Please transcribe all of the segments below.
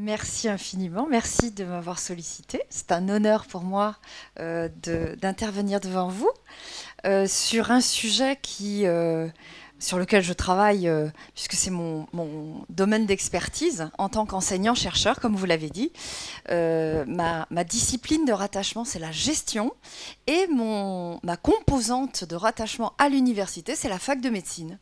Merci infiniment, merci de m'avoir sollicité. C'est un honneur pour moi d'intervenir devant vous sur un sujet sur lequel je travaille, puisque c'est mon domaine d'expertise en tant qu'enseignant-chercheur, comme vous l'avez dit. Ma discipline de rattachement, c'est la gestion, et ma composante de rattachement à l'université, c'est la fac de médecine.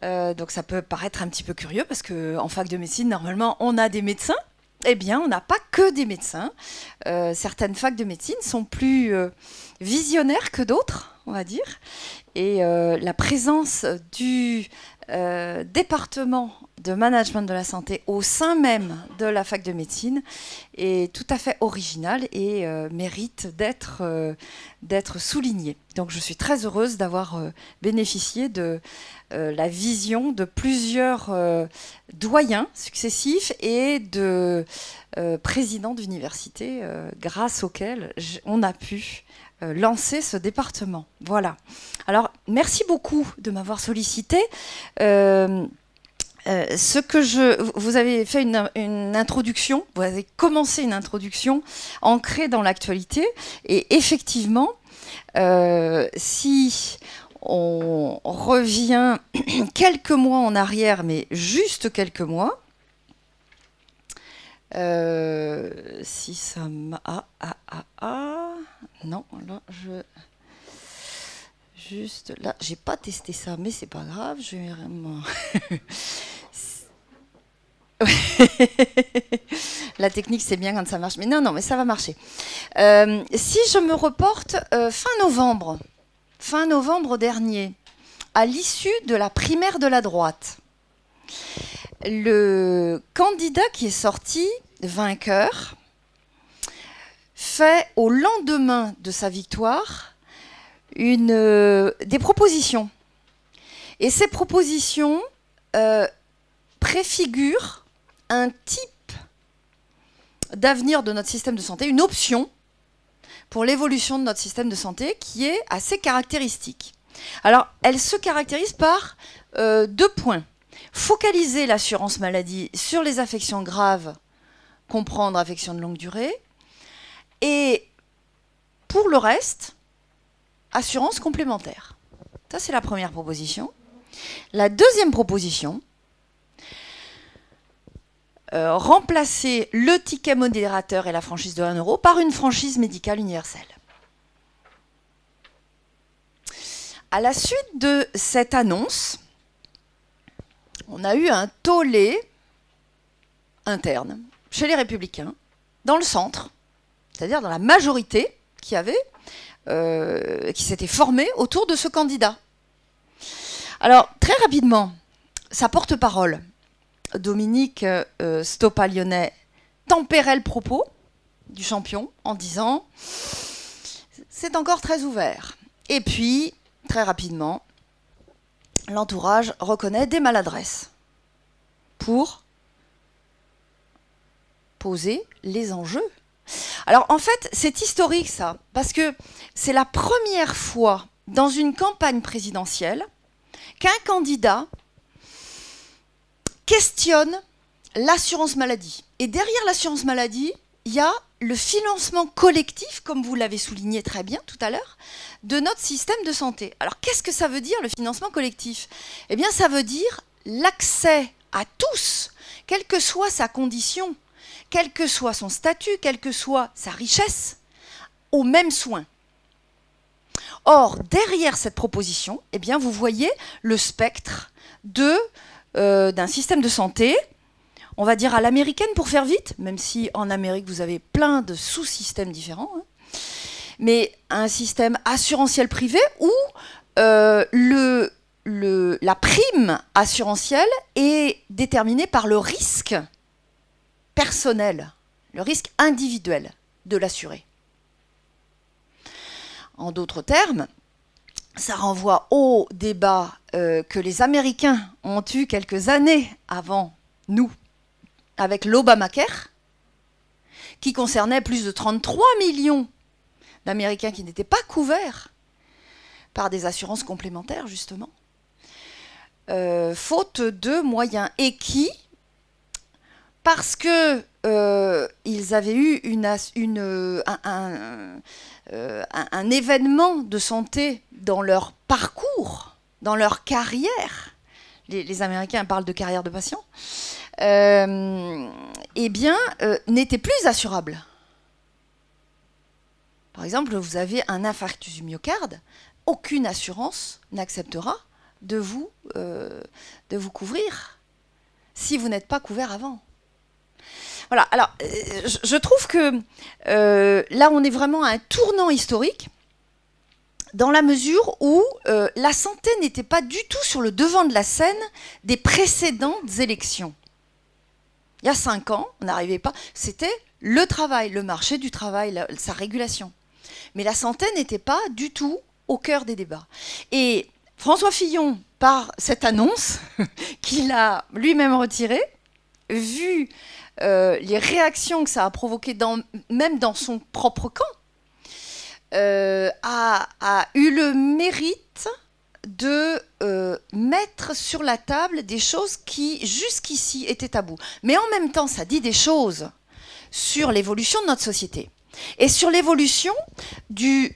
Donc ça peut paraître un petit peu curieux, parce qu'en fac de médecine, normalement, on a des médecins. Eh bien, on n'a pas que des médecins. Certaines facs de médecine sont plus visionnaires que d'autres, on va dire. Et la présence du département de management de la santé au sein même de la fac de médecine est tout à fait originale et mérite d'être soulignée. Donc je suis très heureuse d'avoir bénéficié de la vision de plusieurs doyens successifs et de présidents d'université grâce auxquels on a pu lancer ce département. Voilà. Alors, merci beaucoup de m'avoir sollicité. Vous avez fait une introduction, vous avez commencé une introduction ancrée dans l'actualité. Et effectivement, si on revient quelques mois en arrière, mais juste quelques mois, si ça m'a... Non, là, juste là, j'ai pas testé ça, mais c'est pas grave, je vais vraiment... La technique, c'est bien quand ça marche, mais non, mais ça va marcher. Si je me reporte fin novembre dernier, à l'issue de la primaire de la droite, le candidat qui est sorti vainqueur fait au lendemain de sa victoire des propositions. Et ces propositions préfigurent un type d'avenir de notre système de santé, une option pour l'évolution de notre système de santé qui est assez caractéristique. Alors, elle se caractérise par 2 points. Focaliser l'assurance maladie sur les affections graves, comprendre affections de longue durée, et pour le reste, assurance complémentaire. Ça, c'est la première proposition. La deuxième proposition, remplacer le ticket modérateur et la franchise de 1 euro par une franchise médicale universelle. À la suite de cette annonce, on a eu un tollé interne chez les Républicains, dans le centre, c'est-à-dire dans la majorité qui s'était formée autour de ce candidat. Alors, très rapidement, sa porte-parole, Dominique Stopa-Lyonnais, tempérait le propos du champion en disant « c'est encore très ouvert ». Et puis, très rapidement, l'entourage reconnaît des maladresses pour poser les enjeux. Alors en fait, c'est historique ça, parce que c'est la première fois dans une campagne présidentielle qu'un candidat questionne l'assurance maladie. Et derrière l'assurance maladie, il y a le financement collectif, comme vous l'avez souligné très bien tout à l'heure, de notre système de santé. Alors qu'est-ce que ça veut dire le financement collectif? Eh bien ça veut dire l'accès à tous, quelle que soit sa condition, quel que soit son statut, quelle que soit sa richesse, aux mêmes soins. Or, derrière cette proposition, eh bien, vous voyez le spectre d'un système de santé, on va dire à l'américaine pour faire vite, même si en Amérique vous avez plein de sous-systèmes différents, hein, mais un système assurantiel privé où la prime assurantielle est déterminée par le risque personnel, le risque individuel de l'assuré. En d'autres termes, ça renvoie au débat que les Américains ont eu quelques années avant nous, avec l'Obamacare, qui concernait plus de 33 millions d'Américains qui n'étaient pas couverts par des assurances complémentaires, justement, faute de moyens, et qui parce que ils avaient eu un événement de santé dans leur parcours, dans leur carrière. Les Américains parlent de carrière de patient. Eh bien, n'était plus assurable. Par exemple, vous avez un infarctus du myocarde, aucune assurance n'acceptera de vous couvrir si vous n'êtes pas couvert avant. Voilà, alors je trouve que là on est vraiment à un tournant historique dans la mesure où la santé n'était pas du tout sur le devant de la scène des précédentes élections. Il y a 5 ans, on n'arrivait pas, c'était le travail, le marché du travail, sa régulation. Mais la santé n'était pas du tout au cœur des débats. Et François Fillon, par cette annonce qu'il a lui-même retirée, vu les réactions que ça a provoquées même dans son propre camp, a eu le mérite de mettre sur la table des choses qui jusqu'ici étaient tabous. Mais en même temps, ça dit des choses sur l'évolution de notre société et sur l'évolution du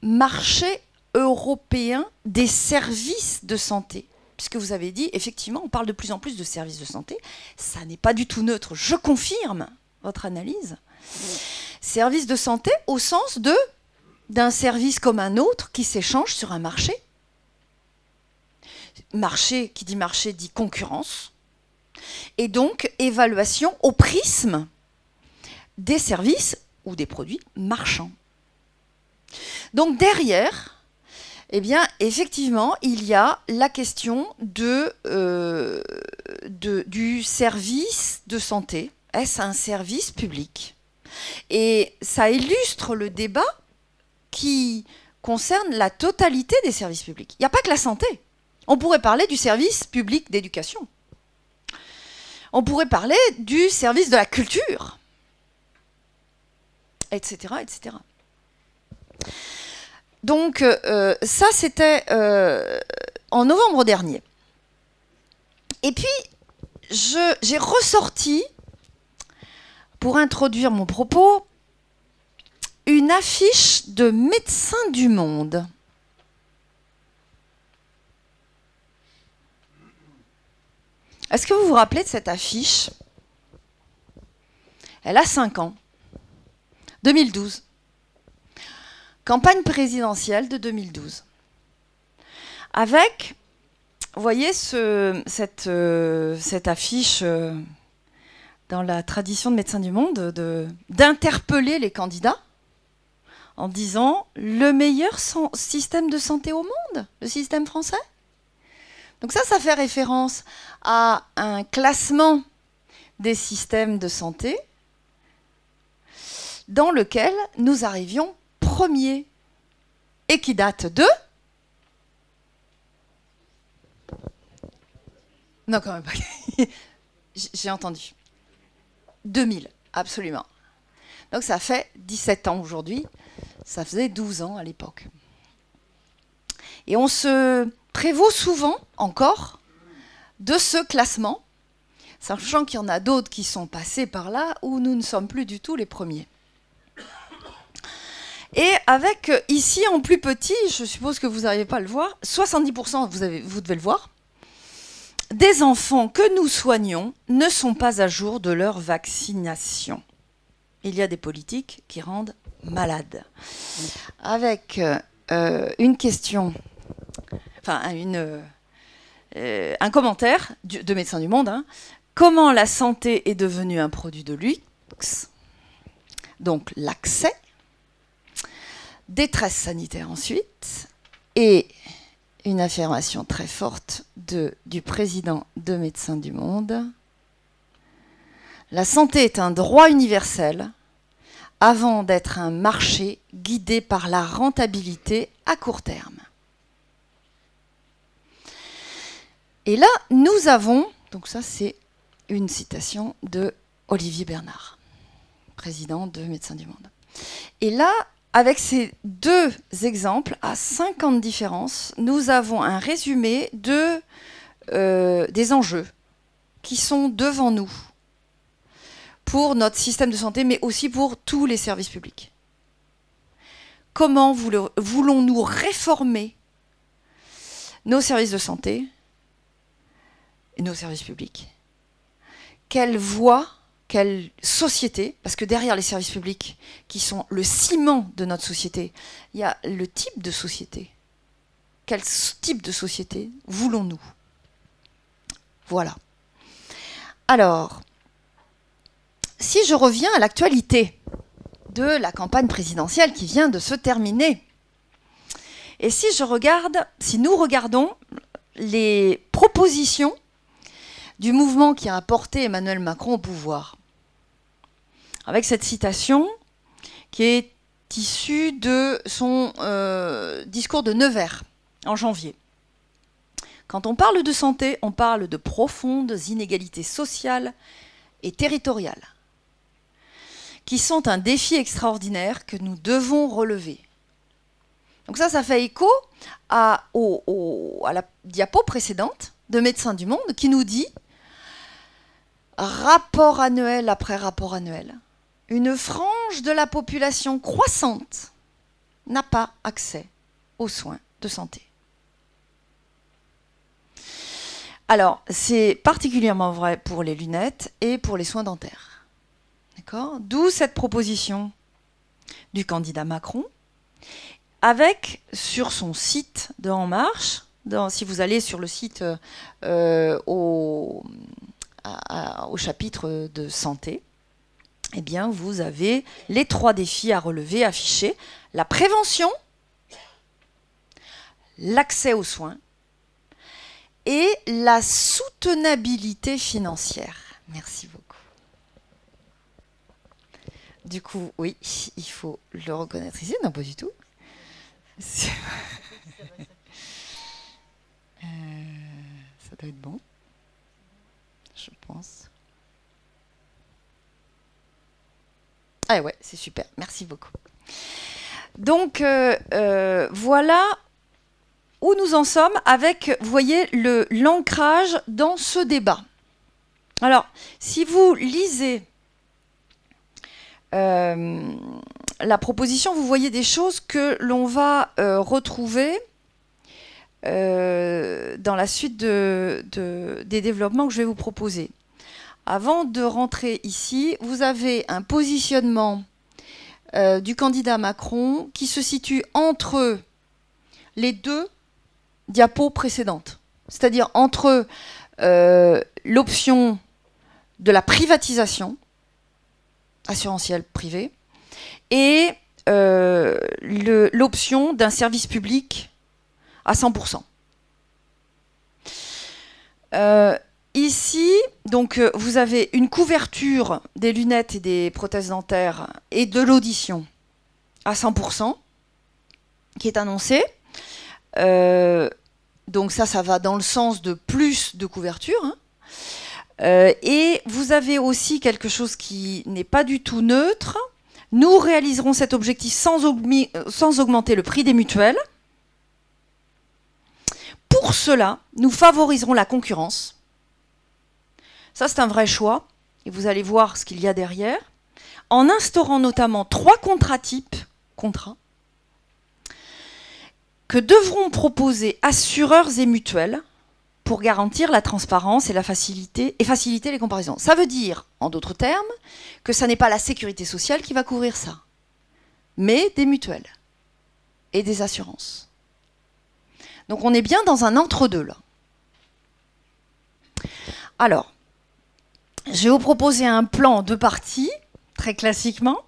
marché européen des services de santé. Puisque vous avez dit, effectivement, on parle de plus en plus de services de santé. Ça n'est pas du tout neutre. Je confirme votre analyse. Services de santé au sens d'un service comme un autre qui s'échange sur un marché. Marché, qui dit marché, dit concurrence. Et donc, évaluation au prisme des services ou des produits marchands. Donc, derrière, eh bien, effectivement, il y a la question du service de santé. Est-ce un service public ? Et ça illustre le débat qui concerne la totalité des services publics. Il n'y a pas que la santé. On pourrait parler du service public d'éducation. On pourrait parler du service de la culture, etc., etc. Donc, ça, c'était en novembre dernier. Et puis, j'ai ressorti, pour introduire mon propos, une affiche de Médecins du Monde. Est-ce que vous vous rappelez de cette affiche? Elle a 5 ans. 2012. Campagne présidentielle de 2012. Avec, vous voyez, cette affiche dans la tradition de Médecins du Monde, d'interpeller les candidats en disant « le meilleur système de santé au monde, le système français ». Donc ça fait référence à un classement des systèmes de santé dans lequel nous arrivions premier et qui date de... Non, quand même pas. J'ai entendu. 2000, absolument. Donc ça fait 17 ans aujourd'hui. Ça faisait 12 ans à l'époque. Et on se prévaut souvent encore de ce classement, sachant qu'il y en a d'autres qui sont passés par là où nous ne sommes plus du tout les premiers. Et avec ici en plus petit, je suppose que vous n'arrivez pas à le voir, 70%, vous devez le voir, des enfants que nous soignons ne sont pas à jour de leur vaccination. Il y a des politiques qui rendent malades. Avec une question, enfin un commentaire de Médecins du Monde, hein. Comment la santé est devenue un produit de luxe, donc l'accès, détresse sanitaire ensuite, et une affirmation très forte du président de Médecins du Monde. La santé est un droit universel avant d'être un marché guidé par la rentabilité à court terme. Et là, nous avons, donc ça c'est une citation de Olivier Bernard, président de Médecins du Monde. Et là, avec ces 2 exemples, à 5 ans de différence, nous avons un résumé des enjeux qui sont devant nous pour notre système de santé, mais aussi pour tous les services publics. Comment voulons-nous réformer nos services de santé et nos services publics? Quelle voie, quelle société? Parce que derrière les services publics, qui sont le ciment de notre société, il y a le type de société. Quel type de société voulons-nous? Voilà. Alors, si je reviens à l'actualité de la campagne présidentielle qui vient de se terminer, et si nous regardons les propositions du mouvement qui a porté Emmanuel Macron au pouvoir, avec cette citation qui est issue de son discours de Nevers en janvier. Quand on parle de santé, on parle de profondes inégalités sociales et territoriales, qui sont un défi extraordinaire que nous devons relever. Donc ça fait écho à la diapo précédente de Médecins du Monde qui nous dit, rapport annuel après rapport annuel, une frange de la population croissante n'a pas accès aux soins de santé. Alors, c'est particulièrement vrai pour les lunettes et pour les soins dentaires. D'accord ? D'où cette proposition du candidat Macron, avec sur son site de En Marche, si vous allez sur le site au chapitre de santé, eh bien, vous avez les 3 défis à relever affichés. La prévention, l'accès aux soins et la soutenabilité financière. Merci beaucoup. Du coup, oui, il faut le reconnaître ici. Non, pas du tout. Ça doit être bon, je pense. Ah ouais, c'est super. Merci beaucoup. Donc, voilà où nous en sommes avec, vous voyez, l'ancrage dans ce débat. Alors, si vous lisez la proposition, vous voyez des choses que l'on va retrouver dans la suite des développements que je vais vous proposer. Avant de rentrer ici, vous avez un positionnement du candidat Macron qui se situe entre les 2 diapos précédentes, c'est-à-dire entre l'option de la privatisation assurantielle privée et l'option d'un service public à 100%. Ici, donc, vous avez une couverture des lunettes et des prothèses dentaires et de l'audition à 100% qui est annoncée. Donc ça va dans le sens de plus de couverture. Hein. Et vous avez aussi quelque chose qui n'est pas du tout neutre. Nous réaliserons cet objectif sans augmenter le prix des mutuelles. Pour cela, nous favoriserons la concurrence. Ça, c'est un vrai choix. Et vous allez voir ce qu'il y a derrière. En instaurant notamment 3 contrats types, que devront proposer assureurs et mutuelles pour garantir la transparence et faciliter les comparaisons. Ça veut dire, en d'autres termes, que ce n'est pas la sécurité sociale qui va couvrir ça, mais des mutuelles et des assurances. Donc on est bien dans un entre-deux là. Alors, je vais vous proposer un plan de parties, très classiquement,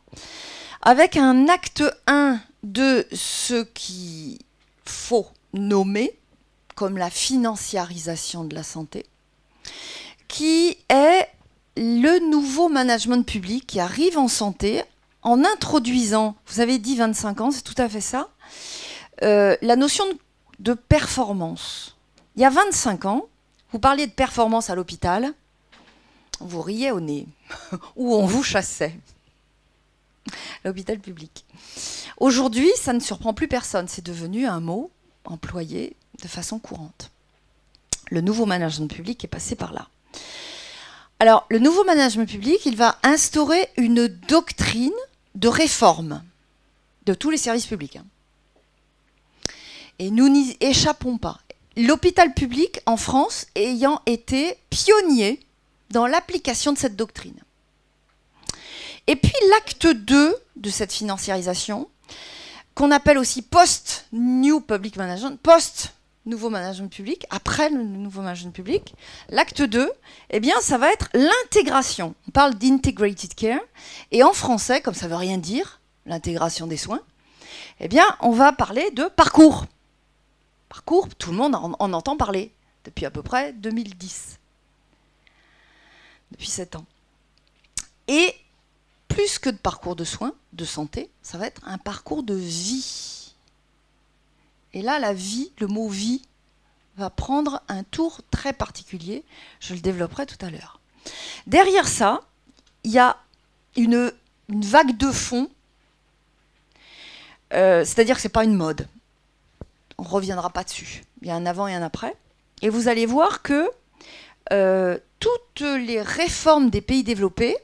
avec un acte 1 de ce qu'il faut nommer comme la financiarisation de la santé, qui est le nouveau management public qui arrive en santé en introduisant, vous avez dit 25 ans, c'est tout à fait ça, la notion de performance. Il y a 25 ans, vous parliez de performance à l'hôpital, vous riez au nez, ou on vous chassait. L'hôpital public. Aujourd'hui, ça ne surprend plus personne. C'est devenu un mot employé de façon courante. Le nouveau management public est passé par là. Alors, le nouveau management public, il va instaurer une doctrine de réforme de tous les services publics. Et nous n'y échappons pas. L'hôpital public en France ayant été pionnier dans l'application de cette doctrine. Et puis l'acte 2 de cette financiarisation, qu'on appelle aussi post-New Public Management, post-Nouveau Management Public, après le Nouveau Management Public, l'acte 2, eh bien, ça va être l'intégration. On parle d'Integrated Care, et en français, comme ça ne veut rien dire, l'intégration des soins, eh bien, on va parler de parcours. Parcours, tout le monde en entend parler, depuis à peu près 2010. Depuis 7 ans. Et plus que de parcours de soins, de santé, ça va être un parcours de vie. Et là, la vie, le mot vie, va prendre un tour très particulier. Je le développerai tout à l'heure. Derrière ça, il y a une vague de fond. C'est-à-dire que ce n'est pas une mode. On ne reviendra pas dessus. Il y a un avant et un après. Et vous allez voir que toutes les réformes des pays développés,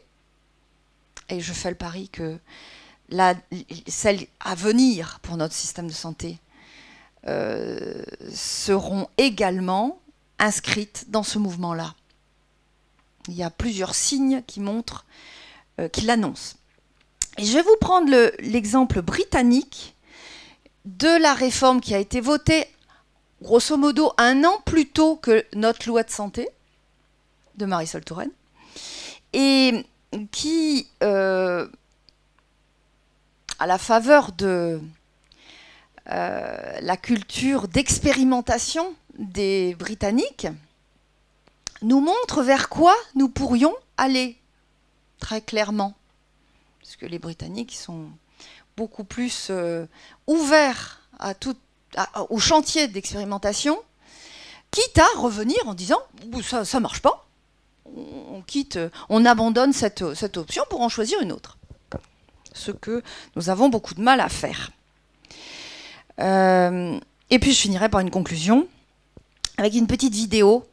et je fais le pari que celles à venir pour notre système de santé seront également inscrites dans ce mouvement-là. Il y a plusieurs signes qui montrent, qui l'annoncent. Et je vais vous prendre l'exemple britannique de la réforme qui a été votée, grosso modo, 1 an plus tôt que notre loi de santé, de Marisol Touraine, et qui, à la faveur de la culture d'expérimentation des Britanniques, nous montre vers quoi nous pourrions aller, très clairement. Parce que les Britanniques sont beaucoup plus ouverts au chantier d'expérimentation, quitte à revenir en disant « ça ne marche pas ». On abandonne cette option pour en choisir une autre. Ce que nous avons beaucoup de mal à faire. Et puis je finirai par une conclusion avec une petite vidéo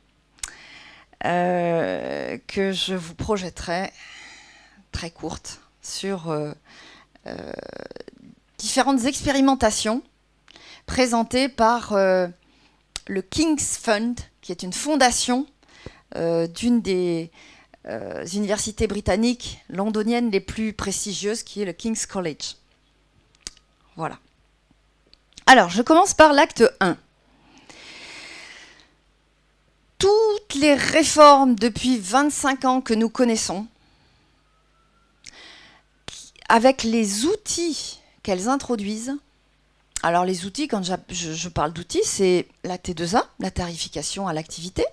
que je vous projetterai, très courte, sur différentes expérimentations présentées par le King's Fund, qui est une fondation d'une des universités britanniques londoniennes les plus prestigieuses, qui est le King's College. Voilà. Alors, je commence par l'acte 1. Toutes les réformes depuis 25 ans que nous connaissons, avec les outils qu'elles introduisent, alors les outils, quand je parle d'outils, c'est la T2A, la tarification à l'activité,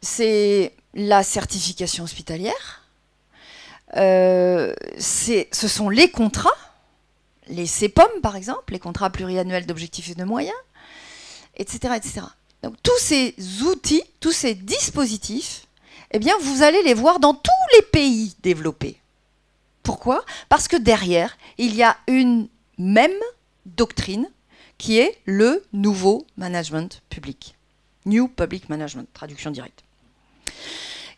c'est la certification hospitalière, ce sont les contrats, les CPOM par exemple, les contrats pluriannuels d'objectifs et de moyens, etc., etc. Donc tous ces outils, tous ces dispositifs, eh bien vous allez les voir dans tous les pays développés. Pourquoi? Parce que derrière, il y a une même doctrine qui est le nouveau management public. New Public Management, traduction directe.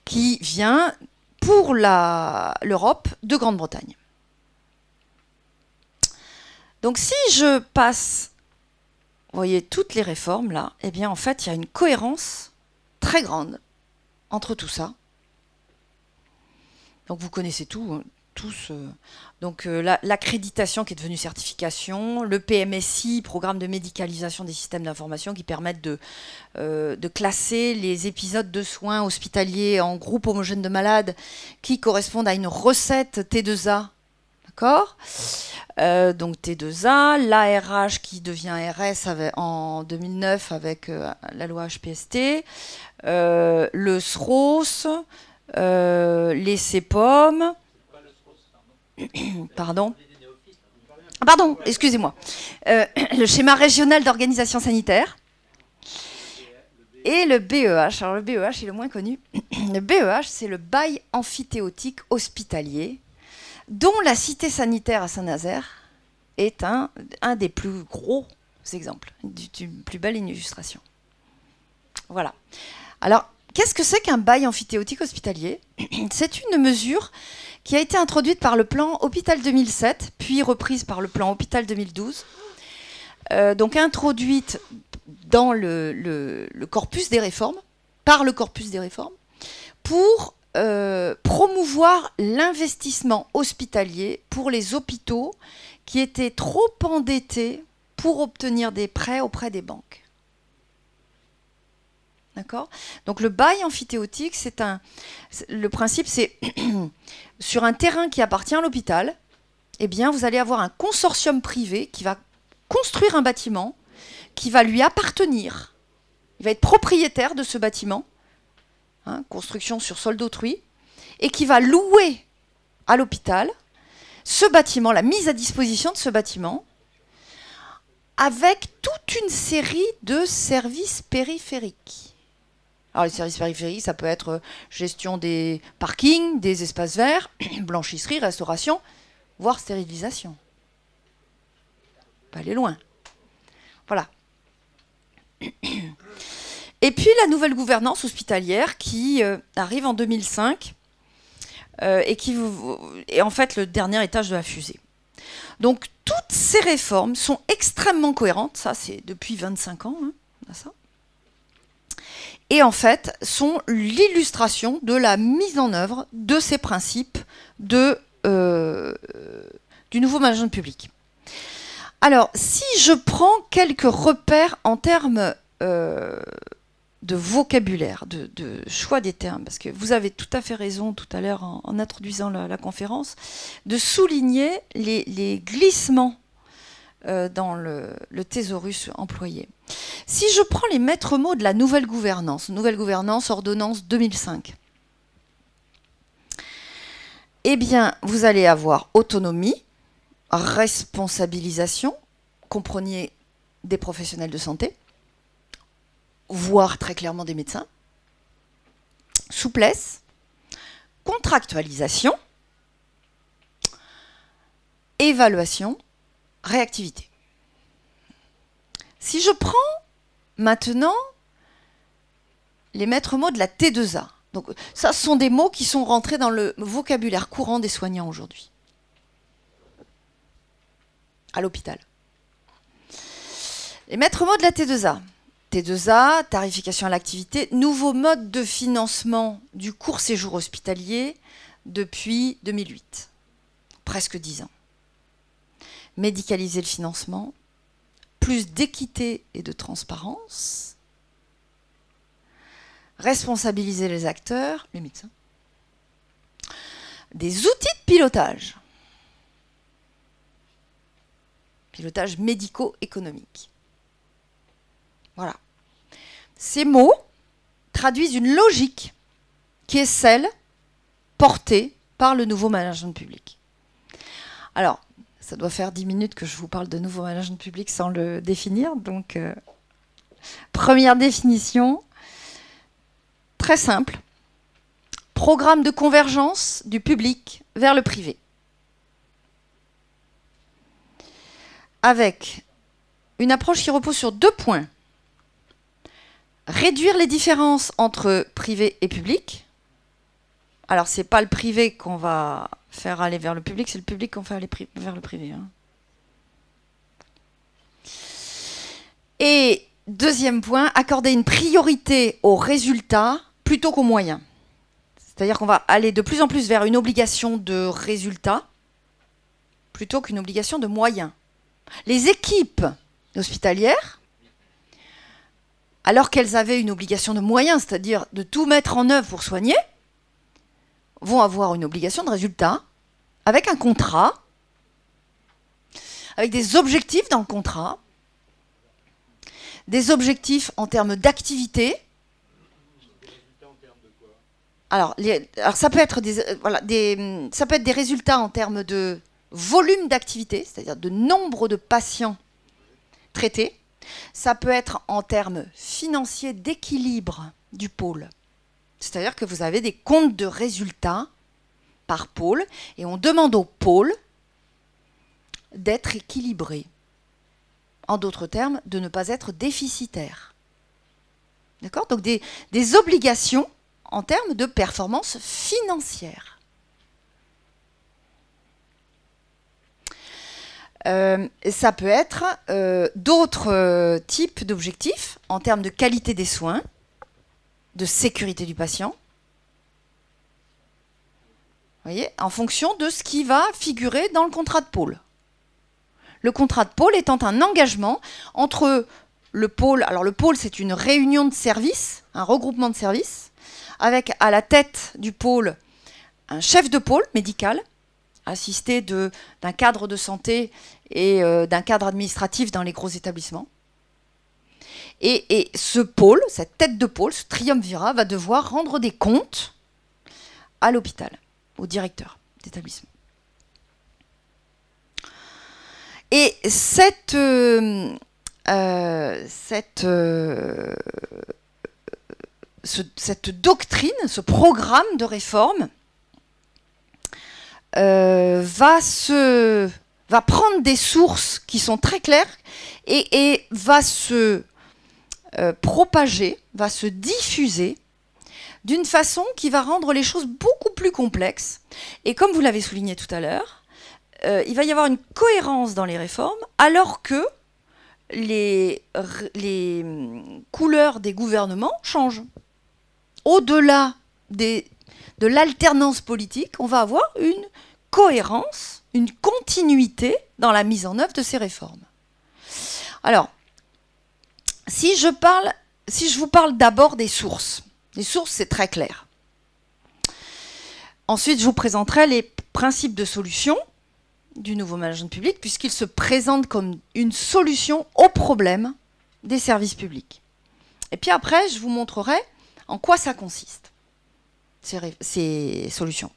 Qui vient pour l'Europe de Grande-Bretagne. Donc si je passe, vous voyez, toutes les réformes là, eh bien en fait il y a une cohérence très grande entre tout ça. Donc vous connaissez tout, hein, tous. Donc l'accréditation qui est devenue certification, le PMSI, programme de médicalisation des systèmes d'information, qui permettent de classer les épisodes de soins hospitaliers en groupes homogènes de malades qui correspondent à une recette T2A. D'accord ? Donc T2A, l'ARH qui devient RS en 2009 avec la loi HPST, le SROS, les CPOM, pardon, excusez-moi, le schéma régional d'organisation sanitaire et le BEH. Alors le BEH est le moins connu. Le BEH, c'est le bail amphithéotique hospitalier, dont la cité sanitaire à Saint-Nazaire est un des plus gros exemples, d'une plus belle illustration. Voilà. Alors, qu'est-ce que c'est qu'un bail emphytéotique hospitalier? C'est une mesure qui a été introduite par le plan Hôpital 2007, puis reprise par le plan Hôpital 2012, donc introduite dans le corpus des réformes, par le corpus des réformes, pour promouvoir l'investissement hospitalier pour les hôpitaux qui étaient trop endettés pour obtenir des prêts auprès des banques. D'accord ? Donc le bail emphytéotique, le principe, c'est sur un terrain qui appartient à l'hôpital, eh bien, vous allez avoir un consortium privé qui va construire un bâtiment qui va lui appartenir. Il va être propriétaire de ce bâtiment, hein, construction sur sol d'autrui, et qui va louer à l'hôpital ce bâtiment, la mise à disposition de ce bâtiment, avec toute une série de services périphériques. Alors les services périphériques, ça peut être gestion des parkings, des espaces verts, blanchisserie, restauration, voire stérilisation. Pas aller loin. Voilà. Et puis la nouvelle gouvernance hospitalière qui arrive en 2005 et qui est en fait le dernier étage de la fusée. Donc toutes ces réformes sont extrêmement cohérentes, ça c'est depuis 25 ans, hein, ça. Et en fait sont l'illustration de la mise en œuvre de ces principes du nouveau management public. Alors, si je prends quelques repères en termes de vocabulaire, de choix des termes, parce que vous avez tout à fait raison tout à l'heure en introduisant la conférence, de souligner les glissements dans le thésaurus employé. Si je prends les maîtres mots de la nouvelle gouvernance, ordonnance 2005, eh bien, vous allez avoir autonomie, responsabilisation, comprenez des professionnels de santé, voire très clairement des médecins, souplesse, contractualisation, évaluation, réactivité. Si je prends maintenant les maîtres mots de la T2A, donc ça ce sont des mots qui sont rentrés dans le vocabulaire courant des soignants aujourd'hui, à l'hôpital. Les maîtres mots de la T2A. T2A, tarification à l'activité, nouveau mode de financement du court séjour hospitalier depuis 2008, presque 10 ans. Médicaliser le financement, plus d'équité et de transparence, responsabiliser les acteurs, les médecins, des outils de pilotage, pilotage médico-économique. Voilà. Ces mots traduisent une logique qui est celle portée par le nouveau management public. Alors, ça doit faire 10 minutes que je vous parle de nouveau management public sans le définir. Donc, première définition, très simple. Programme de convergence du public vers le privé. Avec une approche qui repose sur 2 points. Réduire les différences entre privé et public. Alors, ce n'est pas le privé qu'on va faire aller vers le public, c'est le public qu'on fait aller vers le privé. Hein. Et deuxième point, accorder une priorité aux résultats plutôt qu'aux moyens. C'est-à-dire qu'on va aller de plus en plus vers une obligation de résultats plutôt qu'une obligation de moyens. Les équipes hospitalières, alors qu'elles avaient une obligation de moyens, c'est-à-dire de tout mettre en œuvre pour soigner, vont avoir une obligation de résultat avec un contrat, avec des objectifs dans le contrat, des objectifs en termes d'activité. Alors, ça peut être ça peut être des résultats en termes de volume d'activité, c'est-à-dire de nombre de patients traités. Ça peut être en termes financiers d'équilibre du pôle. C'est-à-dire que vous avez des comptes de résultats par pôle et on demande au pôle d'être équilibré. En d'autres termes, de ne pas être déficitaire. D'accord? Donc des obligations en termes de performance financière. Ça peut être d'autres types d'objectifs en termes de qualité des soins, de sécurité du patient, vous voyez, en fonction de ce qui va figurer dans le contrat de pôle. Le contrat de pôle étant un engagement entre le pôle, alors le pôle c'est une réunion de services, un regroupement de services, avec à la tête du pôle un chef de pôle médical, assisté d'un cadre de santé et d'un cadre administratif dans les gros établissements. Et ce pôle, cette tête de pôle, ce triumvirat, va devoir rendre des comptes à l'hôpital, au directeur d'établissement. Et cette doctrine, ce programme de réforme va prendre des sources qui sont très claires et va se propager, va se diffuser d'une façon qui va rendre les choses beaucoup plus complexes. Et comme vous l'avez souligné tout à l'heure, il va y avoir une cohérence dans les réformes, alors que les couleurs des gouvernements changent. Au-delà de l'alternance politique, on va avoir une cohérence, une continuité dans la mise en œuvre de ces réformes. Alors, si je vous parle d'abord des sources, les sources c'est très clair. Ensuite, je vous présenterai les principes de solution du nouveau management public, puisqu'il se présente comme une solution aux problèmes des services publics. Et puis après, je vous montrerai en quoi ça consiste, ces solutions.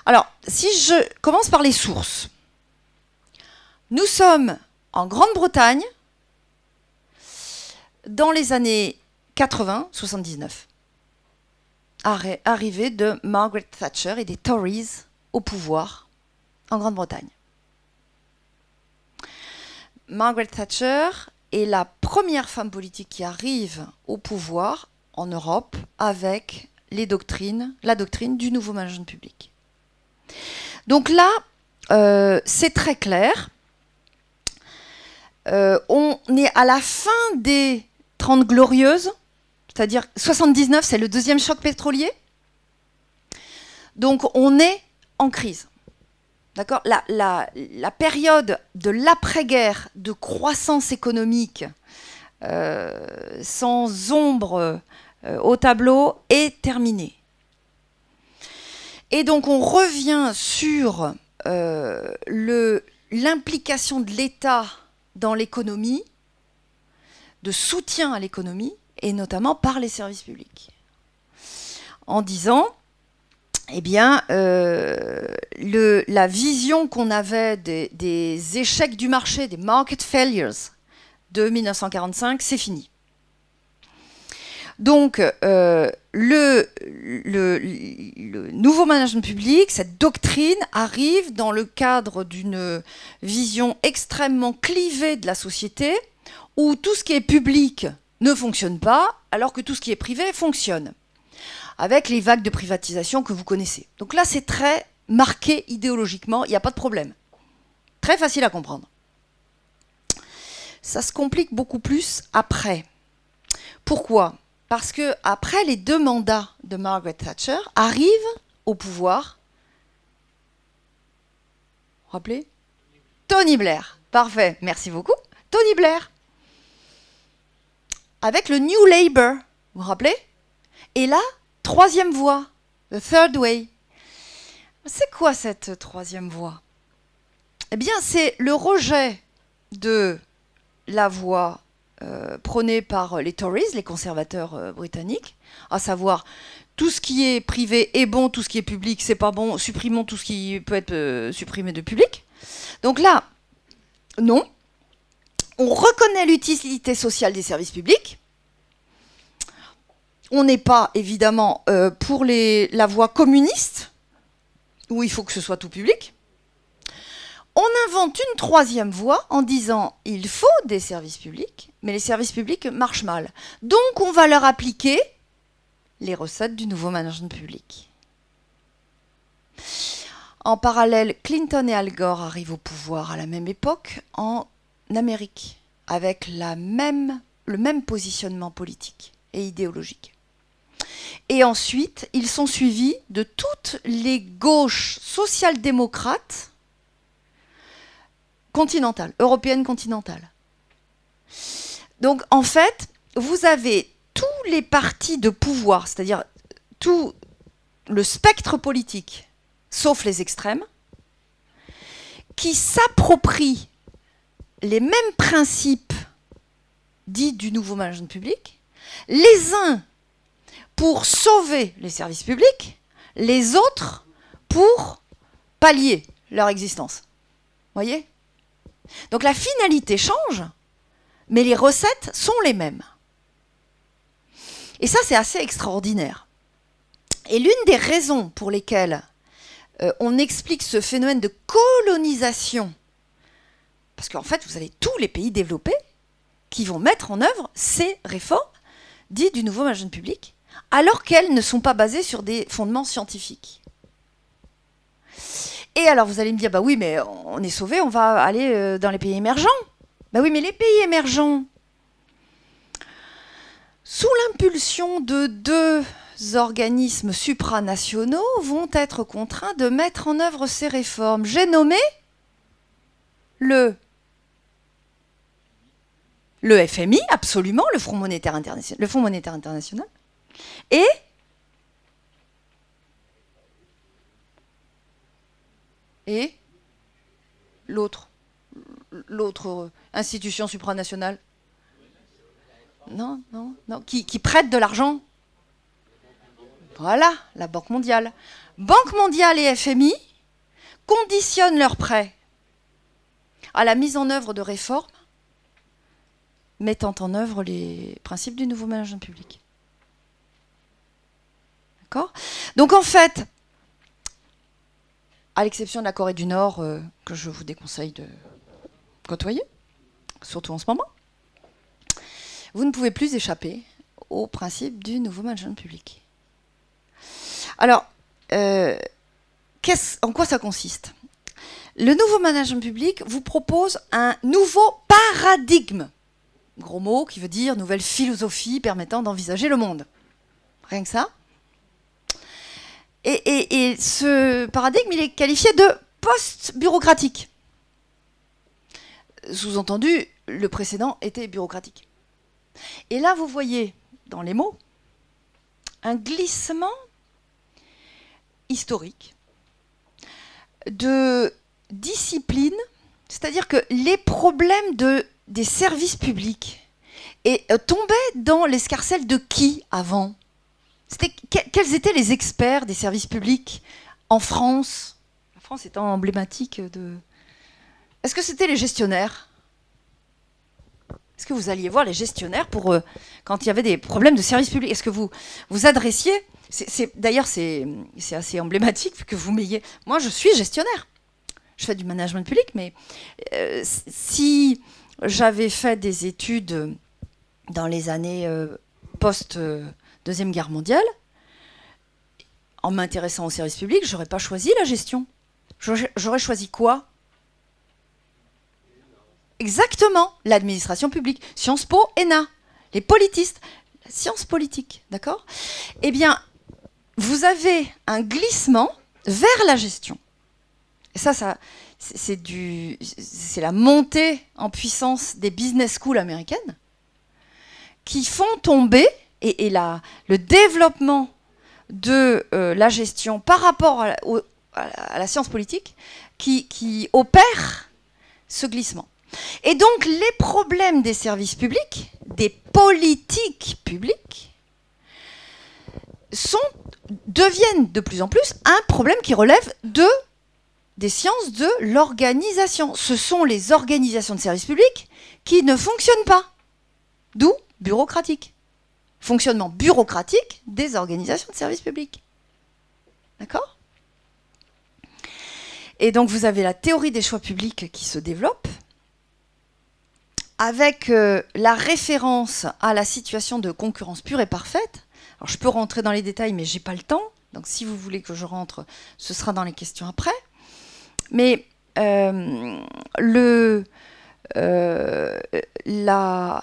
Alors, si je commence par les sources, nous sommes en Grande-Bretagne dans les années 80-79, arrivée de Margaret Thatcher et des Tories au pouvoir en Grande-Bretagne. Margaret Thatcher est la première femme politique qui arrive au pouvoir en Europe avec la doctrine du nouveau management public. Donc là, c'est très clair. On est à la fin des 30 glorieuses, c'est-à-dire 79, c'est le deuxième choc pétrolier. Donc on est en crise. D'accord ? La période de l'après-guerre de croissance économique sans ombre au tableau est terminée. Et donc on revient sur l'implication de l'État dans l'économie, de soutien à l'économie, et notamment par les services publics. En disant, eh bien, la vision qu'on avait des échecs du marché, des market failures de 1945, c'est fini. Donc, le nouveau management public, cette doctrine, arrive dans le cadre d'une vision extrêmement clivée de la société, où tout ce qui est public ne fonctionne pas, alors que tout ce qui est privé fonctionne, avec les vagues de privatisation que vous connaissez. Donc là, c'est très marqué idéologiquement, il n'y a pas de problème. Très facile à comprendre. Ça se complique beaucoup plus après. Pourquoi ? Parce que après les 2 mandats de Margaret Thatcher, arrive au pouvoir, vous vous rappelez ? Tony Blair. Parfait, merci beaucoup. Tony Blair. Avec le New Labour, vous vous rappelez ? Et là, 3e voie, the third way. C'est quoi cette 3e voie ? Eh bien, c'est le rejet de la voie prônée par les Tories, les conservateurs britanniques, à savoir tout ce qui est privé est bon, tout ce qui est public c'est pas bon, supprimons tout ce qui peut être supprimé de public. Donc là, non. On reconnaît l'utilité sociale des services publics. On n'est pas, évidemment, pour la voie communiste, où il faut que ce soit tout public. On inventent une troisième voie en disant il faut des services publics, mais les services publics marchent mal. Donc on va leur appliquer les recettes du nouveau management public. En parallèle, Clinton et Al Gore arrivent au pouvoir à la même époque en Amérique, avec le même positionnement politique et idéologique. Et ensuite, ils sont suivis de toutes les gauches social-démocrates continentales, européennes continentales. Donc, en fait, vous avez tous les partis de pouvoir, c'est-à-dire tout le spectre politique, sauf les extrêmes, qui s'approprient les mêmes principes dits du nouveau management public, les uns pour sauver les services publics, les autres pour pallier leur existence. Voyez ? Donc la finalité change, mais les recettes sont les mêmes. Et ça, c'est assez extraordinaire. Et l'une des raisons pour lesquelles on explique ce phénomène de colonisation, parce qu'en fait, vous avez tous les pays développés qui vont mettre en œuvre ces réformes dites du nouveau management public, alors qu'elles ne sont pas basées sur des fondements scientifiques. Et alors, vous allez me dire, bah oui, mais on est sauvés, on va aller dans les pays émergents. Bah oui, mais les pays émergents, sous l'impulsion de deux organismes supranationaux, vont être contraints de mettre en œuvre ces réformes. J'ai nommé le FMI, absolument, le Fonds monétaire international, et l'autre institution supranationale. Non, qui prête de l'argent. Voilà, la Banque mondiale. Banque mondiale et FMI conditionnent leurs prêts à la mise en œuvre de réformes mettant en œuvre les principes du nouveau management public. D'accord ? Donc en fait, à l'exception de la Corée du Nord, que je vous déconseille de côtoyer, surtout en ce moment, vous ne pouvez plus échapper aux principes du nouveau management public. Alors, en quoi ça consiste ? Le nouveau management public vous propose un nouveau paradigme. Gros mot qui veut dire nouvelle philosophie permettant d'envisager le monde. Rien que ça. Et ce paradigme, il est qualifié de post-bureaucratique. Sous-entendu, le précédent était bureaucratique. Et là, vous voyez, dans les mots, un glissement historique de discipline, c'est-à-dire que les problèmes des services publics tombaient dans l'escarcelle de qui avant ? Quels étaient les experts des services publics en France ? La France étant emblématique de... Est-ce que c'était les gestionnaires ? Est-ce que vous alliez voir les gestionnaires pour quand il y avait des problèmes de services publics ? Est-ce que vous adressiez... D'ailleurs, c'est assez emblématique que vous m'ayez... Moi, je suis gestionnaire. Je fais du management public, mais si j'avais fait des études dans les années post-Deuxième Guerre mondiale, en m'intéressant au service public, je n'aurais pas choisi la gestion. J'aurais choisi quoi ? Exactement, l'administration publique. Sciences Po, ENA, les politistes, la science politique, d'accord ? Eh bien, vous avez un glissement vers la gestion. Et ça c'est la montée en puissance des business schools américaines qui font tomber, et le développement de la gestion par rapport à la science politique qui opère ce glissement. Et donc, les problèmes des services publics, des politiques publiques, deviennent de plus en plus un problème qui relève des sciences de l'organisation. Ce sont les organisations de services publics qui ne fonctionnent pas. D'où bureaucratique. Fonctionnement bureaucratique des organisations de services publics. D'accord ? Et donc vous avez la théorie des choix publics qui se développe, avec la référence à la situation de concurrence pure et parfaite. Alors je peux rentrer dans les détails, mais j'ai pas le temps. Donc si vous voulez que je rentre, ce sera dans les questions après. Mais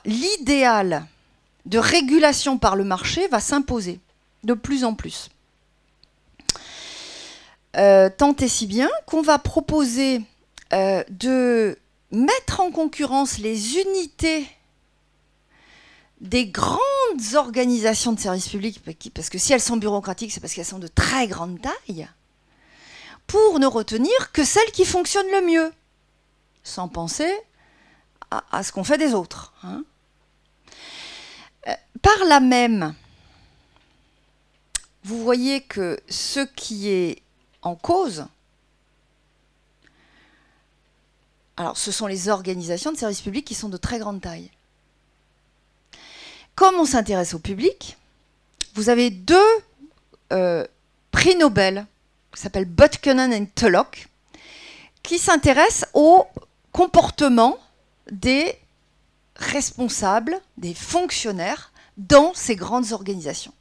l'idéal de régulation par le marché va s'imposer de plus en plus. Tant et si bien qu'on va proposer de mettre en concurrence les unités des grandes organisations de services publics, parce que si elles sont bureaucratiques, c'est parce qu'elles sont de très grande taille, pour ne retenir que celles qui fonctionnent le mieux, sans penser à ce qu'on fait des autres. Hein. Par là même, vous voyez que ce qui est en cause, alors ce sont les organisations de services publics qui sont de très grande taille. Comme on s'intéresse au public, vous avez deux prix Nobel, qui s'appellent Buchanan et Tulloch, qui s'intéressent au comportement des responsables, des fonctionnaires dans ces grandes organisations.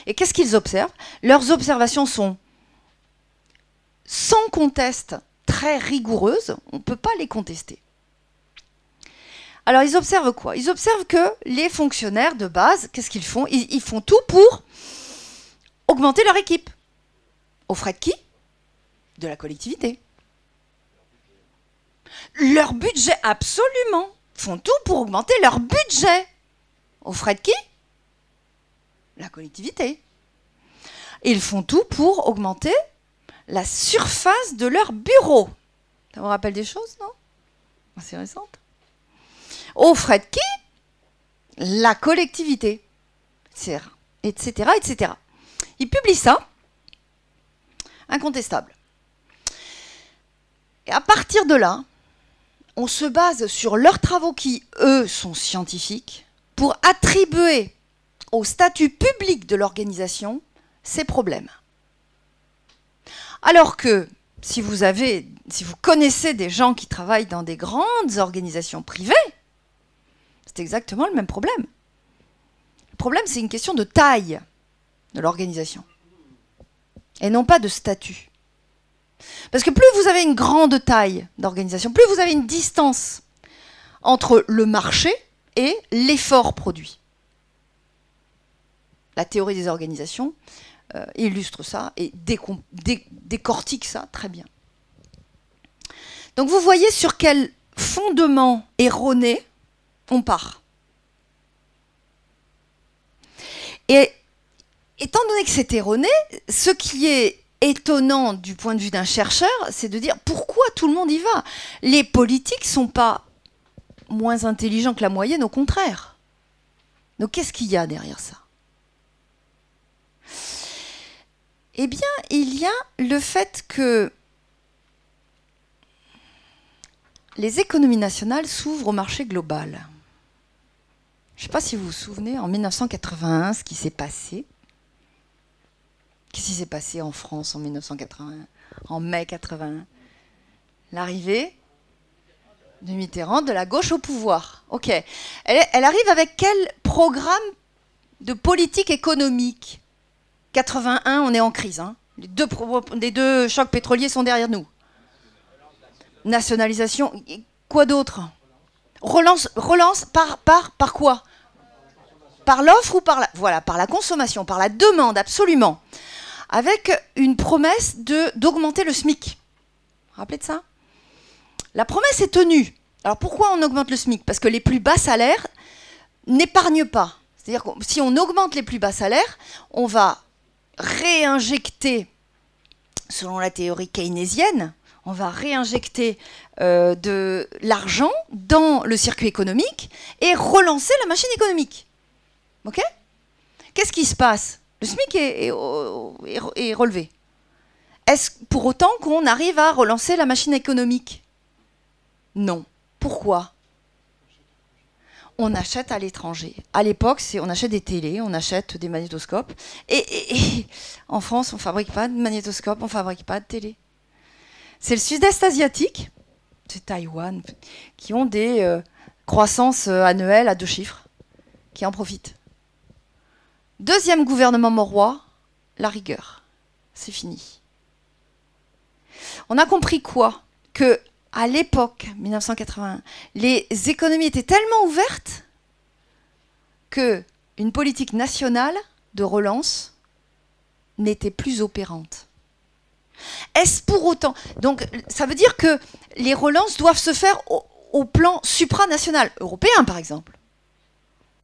Et qu'est-ce qu'ils observent? Leurs observations sont sans conteste très rigoureuses, on ne peut pas les contester. Alors ils observent quoi? Ils observent que les fonctionnaires de base, qu'est-ce qu'ils font? Ils font tout pour augmenter leur équipe. Aux frais de qui? De la collectivité. Leur budget, absolument. Ils font tout pour augmenter leur budget. Aux frais de qui? La collectivité. Et ils font tout pour augmenter la surface de leur bureau. Ça vous rappelle des choses, non? C'est récente. Aux frais de qui? La collectivité. Etc. etc., etc. Ils publient ça. Incontestable. Et à partir de là, on se base sur leurs travaux qui, eux, sont scientifiques, pour attribuer au statut public de l'organisation ces problèmes. Alors que, si vous connaissez des gens qui travaillent dans des grandes organisations privées, c'est exactement le même problème. Le problème, c'est une question de taille de l'organisation, et non pas de statut. Parce que plus vous avez une grande taille d'organisation, plus vous avez une distance entre le marché et l'effort produit. La théorie des organisations illustre ça et décortique ça très bien. Donc vous voyez sur quel fondement erroné on part. Et étant donné que c'est erroné, ce qui est étonnant du point de vue d'un chercheur, c'est de dire pourquoi tout le monde y va. Les politiques ne sont pas moins intelligents que la moyenne, au contraire. Donc qu'est-ce qu'il y a derrière ça? Eh bien, il y a le fait que les économies nationales s'ouvrent au marché global. Je ne sais pas si vous vous souvenez, en 1981, ce qui s'est passé. Qu'est-ce qui s'est passé en France en 1981, en mai 81? L'arrivée de Mitterrand, de la gauche au pouvoir. Ok. Elle arrive avec quel programme de politique économique? 81, on est en crise. Hein. Les deux chocs pétroliers sont derrière nous. Nationalisation. Quoi d'autre? Relance par quoi? Par l'offre ou par la... Voilà, par la consommation, par la demande, absolument. Avec une promesse d'augmenter le SMIC. Vous vous rappelez de ça? La promesse est tenue. Alors pourquoi on augmente le SMIC? Parce que les plus bas salaires n'épargnent pas. C'est-à-dire que si on augmente les plus bas salaires, on va réinjecter, selon la théorie keynésienne, on va réinjecter de l'argent dans le circuit économique et relancer la machine économique. Ok? Qu'est-ce qui se passe? Le SMIC est relevé. Est-ce pour autant qu'on arrive à relancer la machine économique? Non. Pourquoi? On achète à l'étranger. À l'époque, on achète des télés, on achète des magnétoscopes. Et en France, on ne fabrique pas de magnétoscopes, on ne fabrique pas de télé. c'est le sud-est asiatique, c'est Taïwan, qui ont des croissances annuelles à 2 chiffres, qui en profitent. Deuxième gouvernement maurois, la rigueur. C'est fini. On a compris quoi? Que à l'époque, 1981, les économies étaient tellement ouvertes qu'une politique nationale de relance n'était plus opérante. Est-ce pour autant? Donc, ça veut dire que les relances doivent se faire au plan supranational, européen par exemple.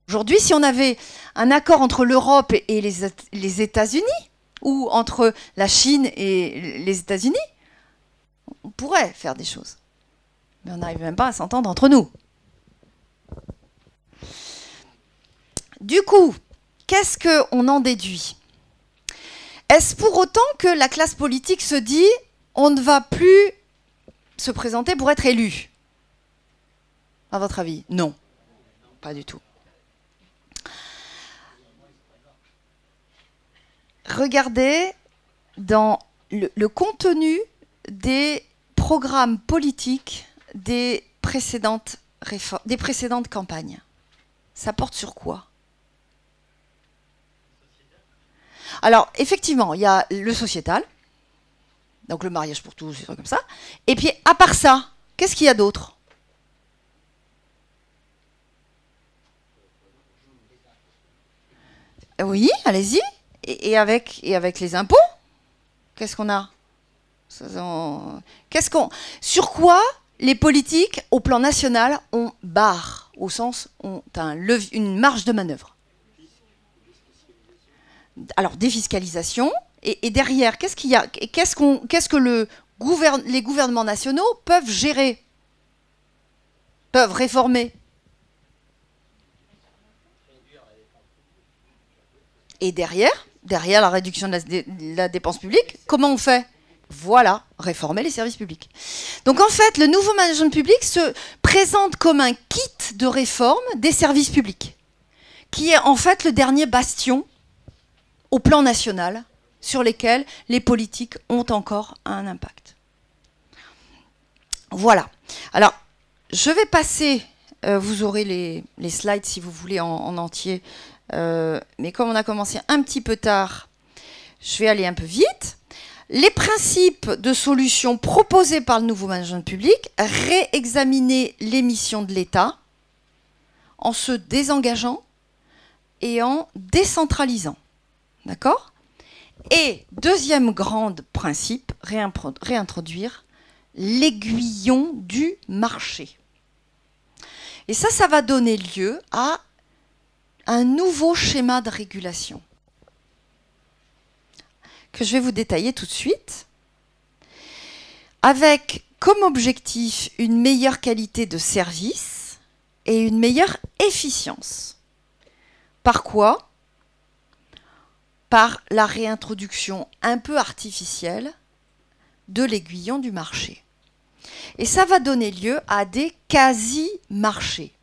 Aujourd'hui, si on avait un accord entre l'Europe et les États-Unis, ou entre la Chine et les États-Unis, on pourrait faire des choses. Mais on n'arrive même pas à s'entendre entre nous. Du coup, qu'est-ce qu'on en déduit? Est-ce pour autant que la classe politique se dit on ne va plus se présenter pour être élu? À votre avis? Non, pas du tout. Regardez dans le contenu des programmes politiques des précédentes campagnes. Ça porte sur quoi? Alors, effectivement, il y a le sociétal, donc le mariage pour tous, des trucs comme ça. Et puis, à part ça, qu'est-ce qu'il y a d'autre? Oui, allez-y. Et avec les impôts, qu'est-ce qu'on a? Sur quoi les politiques, au plan national, ont barre, au sens, ont une marge de manœuvre? Alors, défiscalisation, et derrière, qu'est-ce qu'il y a? Qu'est-ce que les gouvernements nationaux peuvent gérer? Peuvent réformer? Et derrière la réduction de la dépense publique, comment on fait? Voilà, réformer les services publics. Donc en fait, le nouveau management public se présente comme un kit de réforme des services publics, qui est en fait le dernier bastion au plan national sur lesquels les politiques ont encore un impact. Voilà. Alors, je vais passer, vous aurez les slides si vous voulez en entier, mais comme on a commencé un petit peu tard, je vais aller un peu vite. Les principes de solutions proposés par le nouveau management public, réexaminer les missions de l'État en se désengageant et en décentralisant. D'accord? Et deuxième grand principe, réintroduire l'aiguillon du marché. Et ça va donner lieu à un nouveau schéma de régulation que je vais vous détailler tout de suite, avec comme objectif une meilleure qualité de service et une meilleure efficience. Par quoi? Par la réintroduction un peu artificielle de l'aiguillon du marché. Et ça va donner lieu à des quasi-marchés.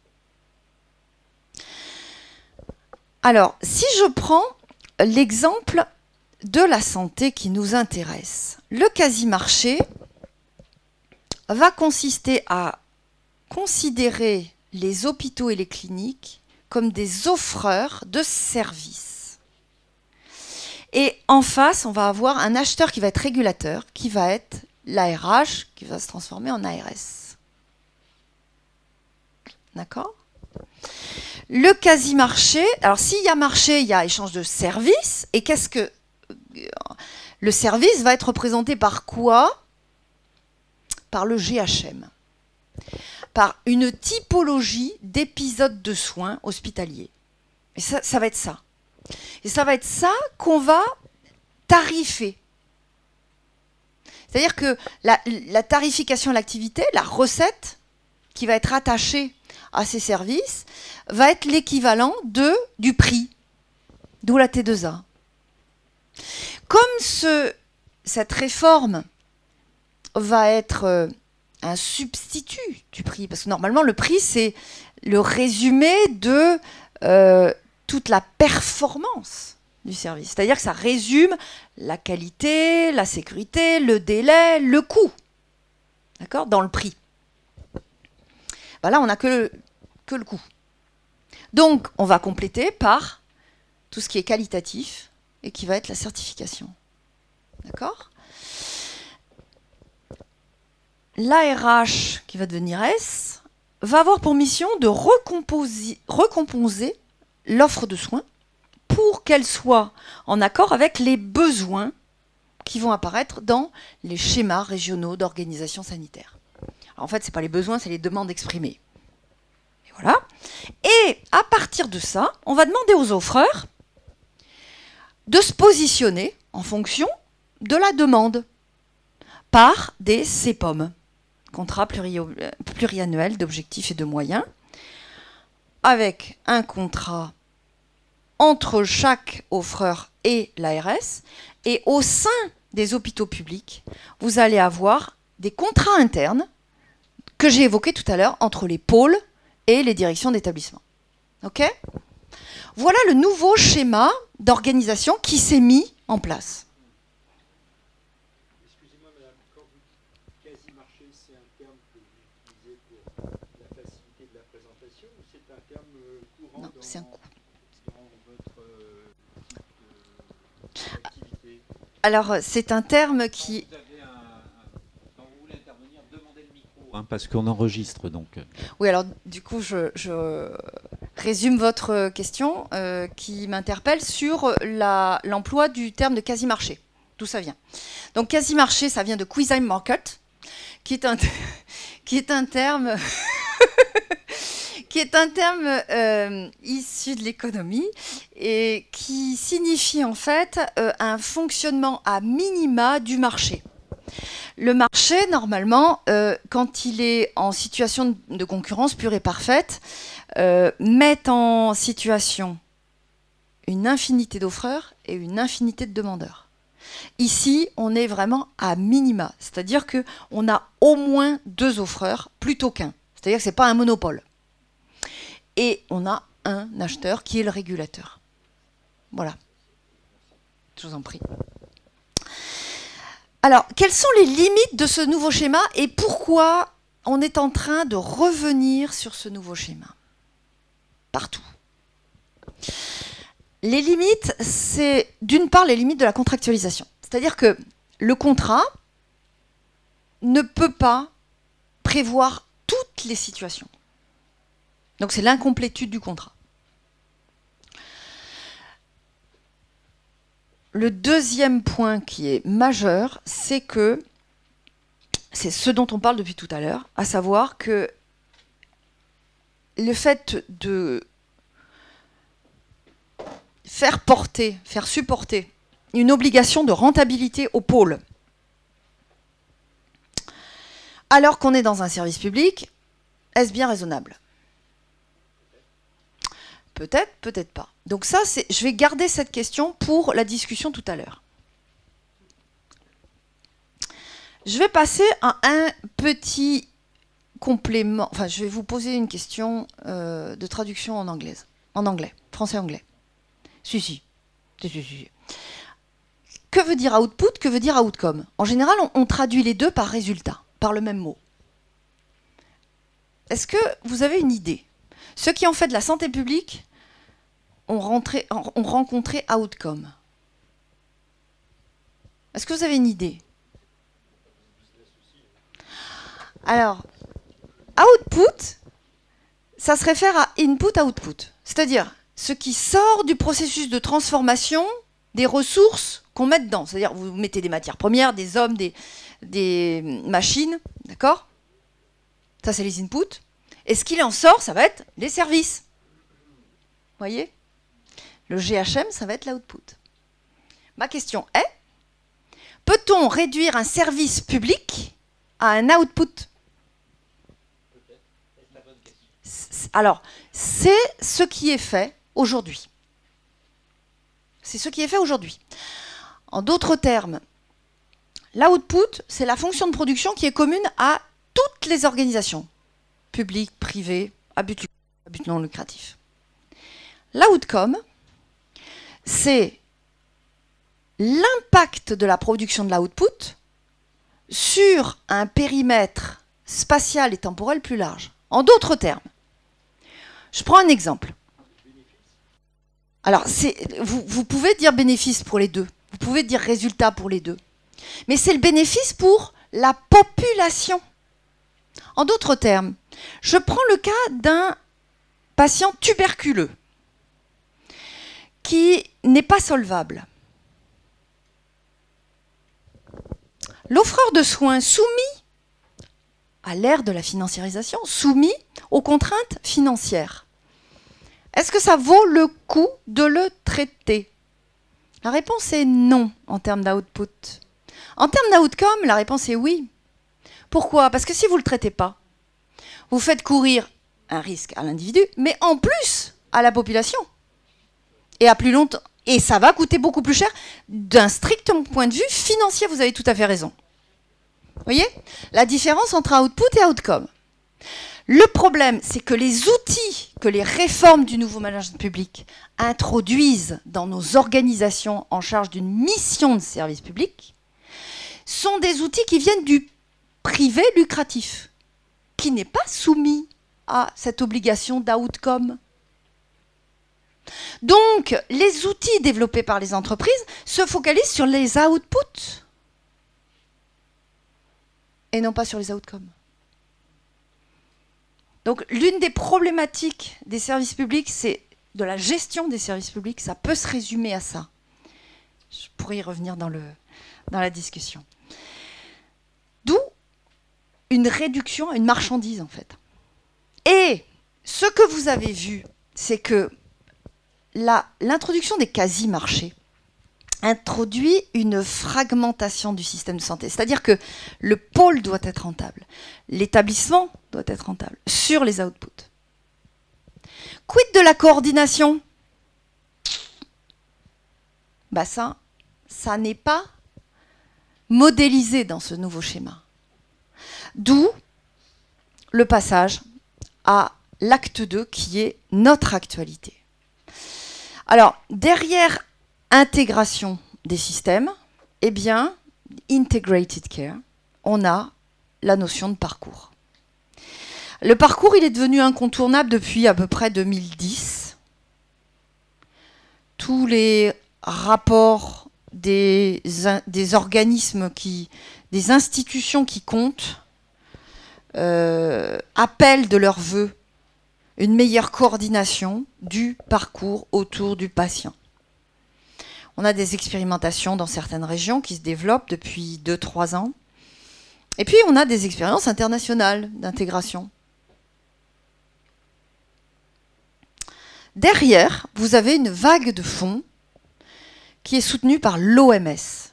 Alors, si je prends l'exemple de la santé qui nous intéresse, le quasi-marché va consister à considérer les hôpitaux et les cliniques comme des offreurs de services. Et en face, on va avoir un acheteur qui va être régulateur, qui va être l'ARH, qui va se transformer en ARS. D'accord ? Le quasi-marché, alors s'il y a marché, il y a échange de services. Et qu'est-ce que... Le service va être représenté par quoi? Par le GHM. Par une typologie d'épisodes de soins hospitaliers. Et ça va être ça. Et ça va être ça qu'on va tarifer. C'est-à-dire que la tarification de l'activité, la recette qui va être attachée à ces services, va être l'équivalent du prix, d'où la T2A. Comme cette réforme va être un substitut du prix, parce que normalement le prix c'est le résumé de toute la performance du service, c'est-à-dire que ça résume la qualité, la sécurité, le délai, le coût. d'accord, dans le prix. Ben là, on n'a que le coût. Donc, on va compléter par tout ce qui est qualitatif et qui va être la certification. D'accord? L'ARH, qui va devenir S, va avoir pour mission de recomposer l'offre de soins pour qu'elle soit en accord avec les besoins qui vont apparaître dans les schémas régionaux d'organisation sanitaire. Alors en fait, ce n'est pas les besoins, c'est les demandes exprimées. Et voilà. Et à partir de ça, on va demander aux offreurs de se positionner en fonction de la demande par des CPOM, contrats pluriannuels d'objectifs et de moyens, avec un contrat entre chaque offreur et l'ARS, et au sein des hôpitaux publics, vous allez avoir des contrats internes que j'ai évoqués tout à l'heure entre les pôles et les directions d'établissement. Ok ? Voilà le nouveau schéma d'organisation qui s'est mis en place. Excusez-moi, madame, quand vous dites quasi-marché, c'est un terme que vous utilisez pour la facilité de la présentation ou c'est un terme courant Non, c'est un coup. dans votre type d'activité? Alors, c'est un terme qui... Vous avez quand vous voulez intervenir, demandez le micro. Hein, parce qu'on enregistre, donc. Oui, alors, du coup, je résume votre question qui m'interpelle sur l'emploi du terme de quasi-marché. D'où ça vient? Donc, quasi-marché, ça vient de quasi market, qui est un terme... qui est un terme issu de l'économie et qui signifie en fait un fonctionnement à minima du marché. Le marché, normalement, quand il est en situation de concurrence pure et parfaite, met en situation une infinité d'offreurs et une infinité de demandeurs. Ici, on est vraiment à minima, c'est-à-dire qu'on a au moins 2 offreurs plutôt qu'un. C'est-à-dire que ce n'est pas un monopole. Et on a un acheteur qui est le régulateur. Voilà. Je vous en prie. Alors, quelles sont les limites de ce nouveau schéma et pourquoi on est en train de revenir sur ce nouveau schéma? Partout. Les limites, c'est d'une part les limites de la contractualisation. C'est-à-dire que le contrat ne peut pas prévoir toutes les situations. Donc c'est l'incomplétude du contrat. Le deuxième point qui est majeur, c'est que, c'est ce dont on parle depuis tout à l'heure, à savoir que le fait de faire supporter une obligation de rentabilité au pôle, alors qu'on est dans un service public, est-ce bien raisonnable ? Peut-être, peut-être pas. Donc ça, je vais garder cette question pour la discussion tout à l'heure. Je vais passer à un petit complément. Enfin, je vais vous poser une question de traduction en anglais, français-anglais. Si. Que veut dire output, que veut dire outcome? En général, on traduit les deux par résultat, par le même mot. Est-ce que vous avez une idée? Ceux qui ont fait de la santé publique ont rencontré outcome. Est-ce que vous avez une idée? Alors, output, ça se réfère à input-output. C'est-à-dire ce qui sort du processus de transformation des ressources qu'on met dedans. C'est-à-dire vous mettez des matières premières, des hommes, des machines, d'accord? Ça, c'est les inputs. Et ce qu'il en sort, ça va être les services. Vous voyez? Le GHM, ça va être l'output. Ma question est, peut-on réduire un service public à un output? Alors, c'est ce qui est fait aujourd'hui. C'est ce qui est fait aujourd'hui. En d'autres termes, l'output, c'est la fonction de production qui est commune à toutes les organisations, publiques, privées, à but non lucratif. L'outcome, c'est l'impact de la production de l'output sur un périmètre spatial et temporel plus large. En d'autres termes, je prends un exemple. Alors, vous pouvez dire bénéfice pour les deux, vous pouvez dire résultat pour les deux, mais c'est le bénéfice pour la population. En d'autres termes, je prends le cas d'un patient tuberculeux qui n'est pas solvable. L'offreur de soins soumis à l'ère de la financiarisation, soumis aux contraintes financières. Est-ce que ça vaut le coup de le traiter? La réponse est non en termes d'output. En termes d'outcome, la réponse est oui. Pourquoi? Parce que si vous ne le traitez pas, vous faites courir un risque à l'individu, mais en plus à la population. Et à plus longtemps. Et ça va coûter beaucoup plus cher d'un strict point de vue financier, vous avez tout à fait raison. Vous voyez la différence entre output et outcome. Le problème, c'est que les outils que les réformes du nouveau management public introduisent dans nos organisations en charge d'une mission de service public sont des outils qui viennent du privé lucratif, qui n'est pas soumis à cette obligation d'outcome. Donc, les outils développés par les entreprises se focalisent sur les outputs et non pas sur les outcomes. Donc, l'une des problématiques des services publics, c'est de la gestion des services publics, ça peut se résumer à ça. Je pourrais y revenir dans la discussion. D'où une réduction à une marchandise, en fait. Et ce que vous avez vu, c'est que l'introduction des quasi-marchés introduit une fragmentation du système de santé. C'est-à-dire que le pôle doit être rentable, l'établissement doit être rentable sur les outputs. Quid de la coordination? Bah ça n'est pas modélisé dans ce nouveau schéma. D'où le passage à l'acte 2 qui est notre actualité. Alors, derrière intégration des systèmes, eh bien, integrated care, on a la notion de parcours. Le parcours, il est devenu incontournable depuis à peu près 2010. Tous les rapports des organismes, des institutions qui comptent, appellent de leur vœu une meilleure coordination du parcours autour du patient. On a des expérimentations dans certaines régions qui se développent depuis 2-3 ans. Et puis, on a des expériences internationales d'intégration. Derrière, vous avez une vague de fonds qui est soutenue par l'OMS.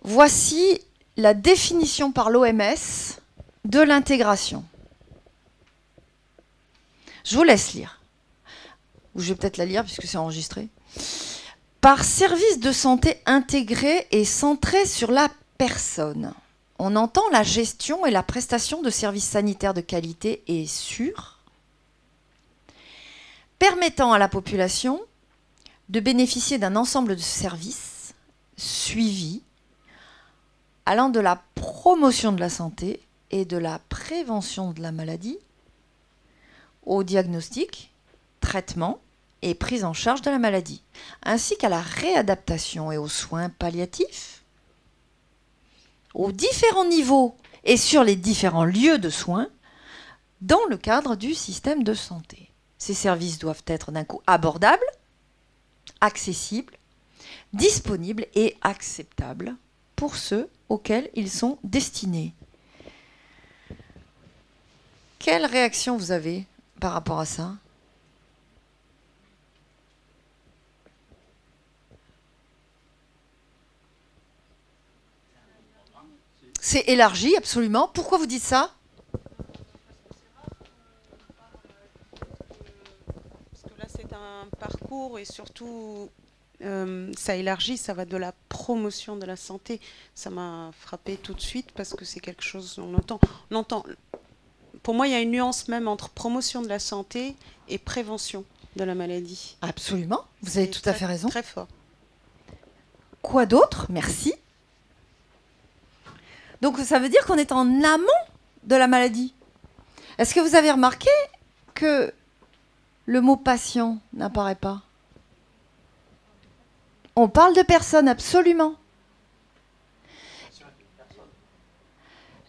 Voici la définition par l'OMS de l'intégration. Je vous laisse lire. Ou je vais peut-être la lire puisque c'est enregistré. Par service de santé intégré et centré sur la personne, on entend la gestion et la prestation de services sanitaires de qualité et sûrs, permettant à la population de bénéficier d'un ensemble de services suivis, allant de la promotion de la santé et de la prévention de la maladie au diagnostic, traitement et prise en charge de la maladie, ainsi qu'à la réadaptation et aux soins palliatifs, aux différents niveaux et sur les différents lieux de soins, dans le cadre du système de santé. Ces services doivent être d'un coût abordable, accessible, disponible et acceptable pour ceux auxquels ils sont destinés. Quelle réaction vous avez par rapport à ça ? C'est élargi, absolument. Pourquoi vous dites ça ? Parce que là, c'est un parcours et surtout, ça élargit, ça va de la promotion de la santé. Ça m'a frappé tout de suite parce que c'est quelque chose, on entend. Pour moi, il y a une nuance même entre promotion de la santé et prévention de la maladie. Absolument, vous avez tout à fait raison. Très fort. Quoi d'autre ? Merci. Donc ça veut dire qu'on est en amont de la maladie. Est-ce que vous avez remarqué que le mot patient n'apparaît pas? On parle de personne, absolument.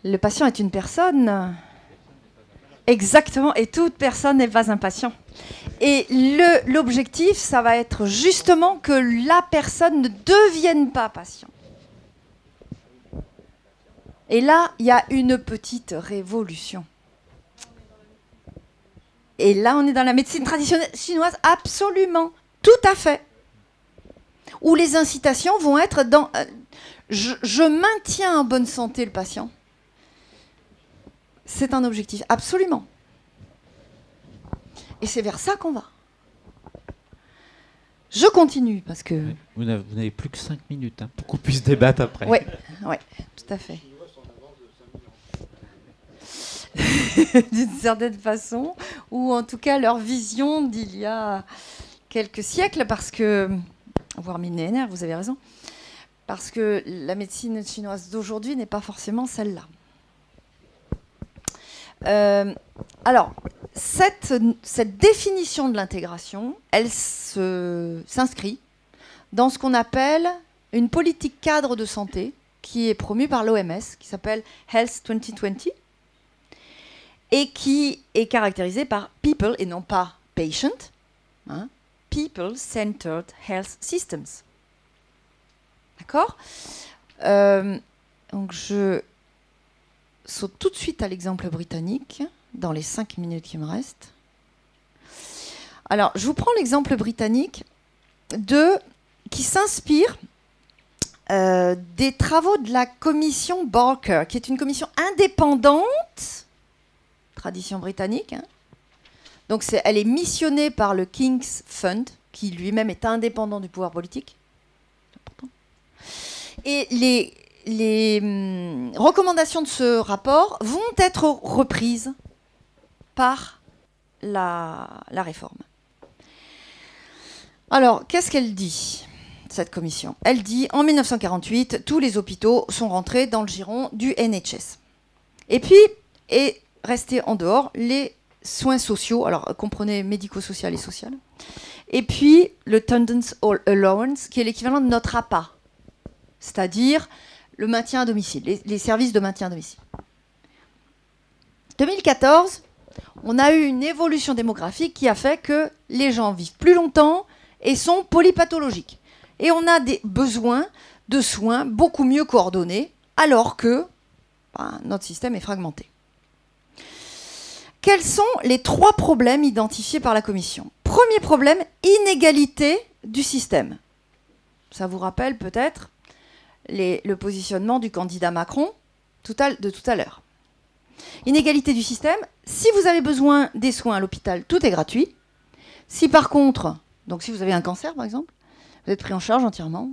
Le patient est une personne. Exactement, et toute personne n'est pas un patient. Et l'objectif, ça va être justement que la personne ne devienne pas patient. Et là, il y a une petite révolution. Et là, on est dans la médecine traditionnelle chinoise, absolument, tout à fait. Où les incitations vont être dans... je maintiens en bonne santé le patient. C'est un objectif, absolument. Et c'est vers ça qu'on va. Je continue, parce que... Vous n'avez plus que 5 minutes pour qu'on puisse débattre après. Oui, tout à fait. D'une certaine façon, ou en tout cas leur vision d'il y a quelques siècles, parce que, voire millénaires, vous avez raison, parce que la médecine chinoise d'aujourd'hui n'est pas forcément celle-là. Alors, cette définition de l'intégration, elle s'inscrit dans ce qu'on appelle une politique cadre de santé qui est promue par l'OMS, qui s'appelle Health 2020, et qui est caractérisée par people et non pas patient, hein, people-centered health systems. D'accord ? Donc je saute tout de suite à l'exemple britannique, dans les 5 minutes qui me restent. Alors, je vous prends l'exemple britannique qui s'inspire des travaux de la commission Barker, qui est une commission indépendante, tradition britannique. Hein. Donc, elle est missionnée par le King's Fund, qui lui-même est indépendant du pouvoir politique. C'est important. Et les recommandations de ce rapport vont être reprises par la réforme. Alors, qu'est-ce qu'elle dit, cette commission? Elle dit, en 1948, tous les hôpitaux sont rentrés dans le giron du NHS. Et puis, est resté en dehors les soins sociaux, alors comprenez médico-social et social, et puis le Attendance Allowance, qui est l'équivalent de notre APA, c'est-à-dire le maintien à domicile, les services de maintien à domicile. 2014, on a eu une évolution démographique qui a fait que les gens vivent plus longtemps et sont polypathologiques. Et on a des besoins de soins beaucoup mieux coordonnés, alors que notre système est fragmenté. Quels sont les 3 problèmes identifiés par la Commission? Premier problème, inégalité du système. Ça vous rappelle peut-être le positionnement du candidat Macron de tout à l'heure. Inégalité du système, si vous avez besoin des soins à l'hôpital, tout est gratuit. Si par contre, donc si vous avez un cancer par exemple, vous êtes pris en charge entièrement.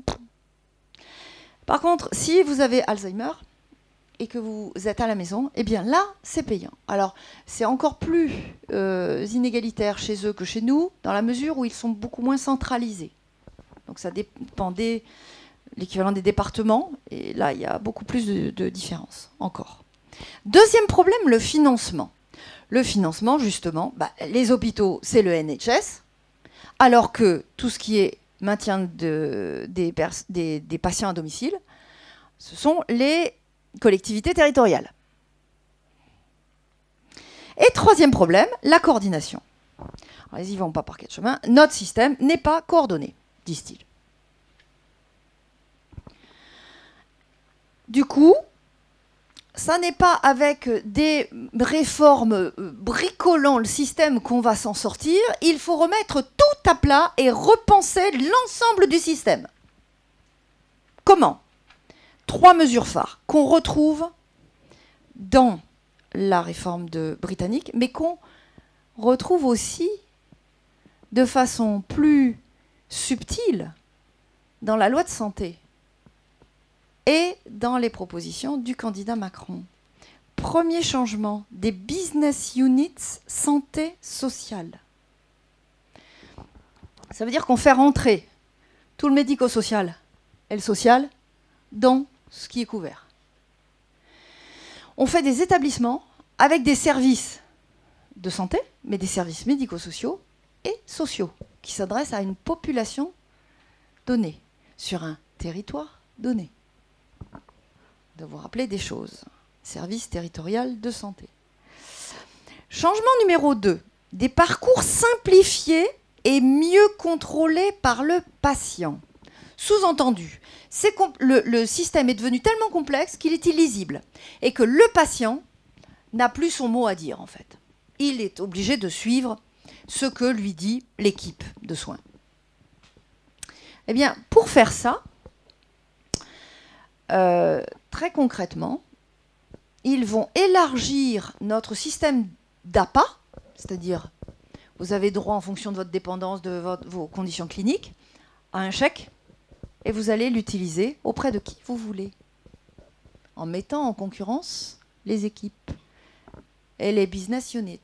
Par contre, si vous avez Alzheimer et que vous êtes à la maison, eh bien là, c'est payant. Alors, c'est encore plus inégalitaire chez eux que chez nous, dans la mesure où ils sont beaucoup moins centralisés. Donc ça dépend l'équivalent des départements, et là, il y a beaucoup plus de différences, encore. Deuxième problème, le financement. Le financement, justement, les hôpitaux, c'est le NHS, alors que tout ce qui est maintien des patients à domicile, ce sont les collectivités territoriales. Et troisième problème, la coordination. Alors, ils n'y vont pas par 4 chemins. Notre système n'est pas coordonné, disent-ils. Du coup, ça n'est pas avec des réformes bricolant le système qu'on va s'en sortir. Il faut remettre tout à plat et repenser l'ensemble du système. Comment? 3 mesures phares qu'on retrouve dans la réforme britannique, mais qu'on retrouve aussi de façon plus subtile dans la loi de santé et dans les propositions du candidat Macron. Premier changement, des business units santé sociale. Ça veut dire qu'on fait rentrer tout le médico-social et le social dans ce qui est couvert. On fait des établissements avec des services de santé, mais des services médico-sociaux et sociaux, qui s'adressent à une population donnée, sur un territoire donné. De vous rappeler des choses. Service territorial de santé. Changement numéro 2. Des parcours simplifiés et mieux contrôlés par le patient. Sous-entendu, le système est devenu tellement complexe qu'il est illisible et que le patient n'a plus son mot à dire, en fait. Il est obligé de suivre ce que lui dit l'équipe de soins. Eh bien, pour faire ça, très concrètement, ils vont élargir notre système d'APA, c'est-à-dire vous avez droit en fonction de votre dépendance, de vos conditions cliniques, à un chèque, et vous allez l'utiliser auprès de qui vous voulez, en mettant en concurrence les équipes et les business units.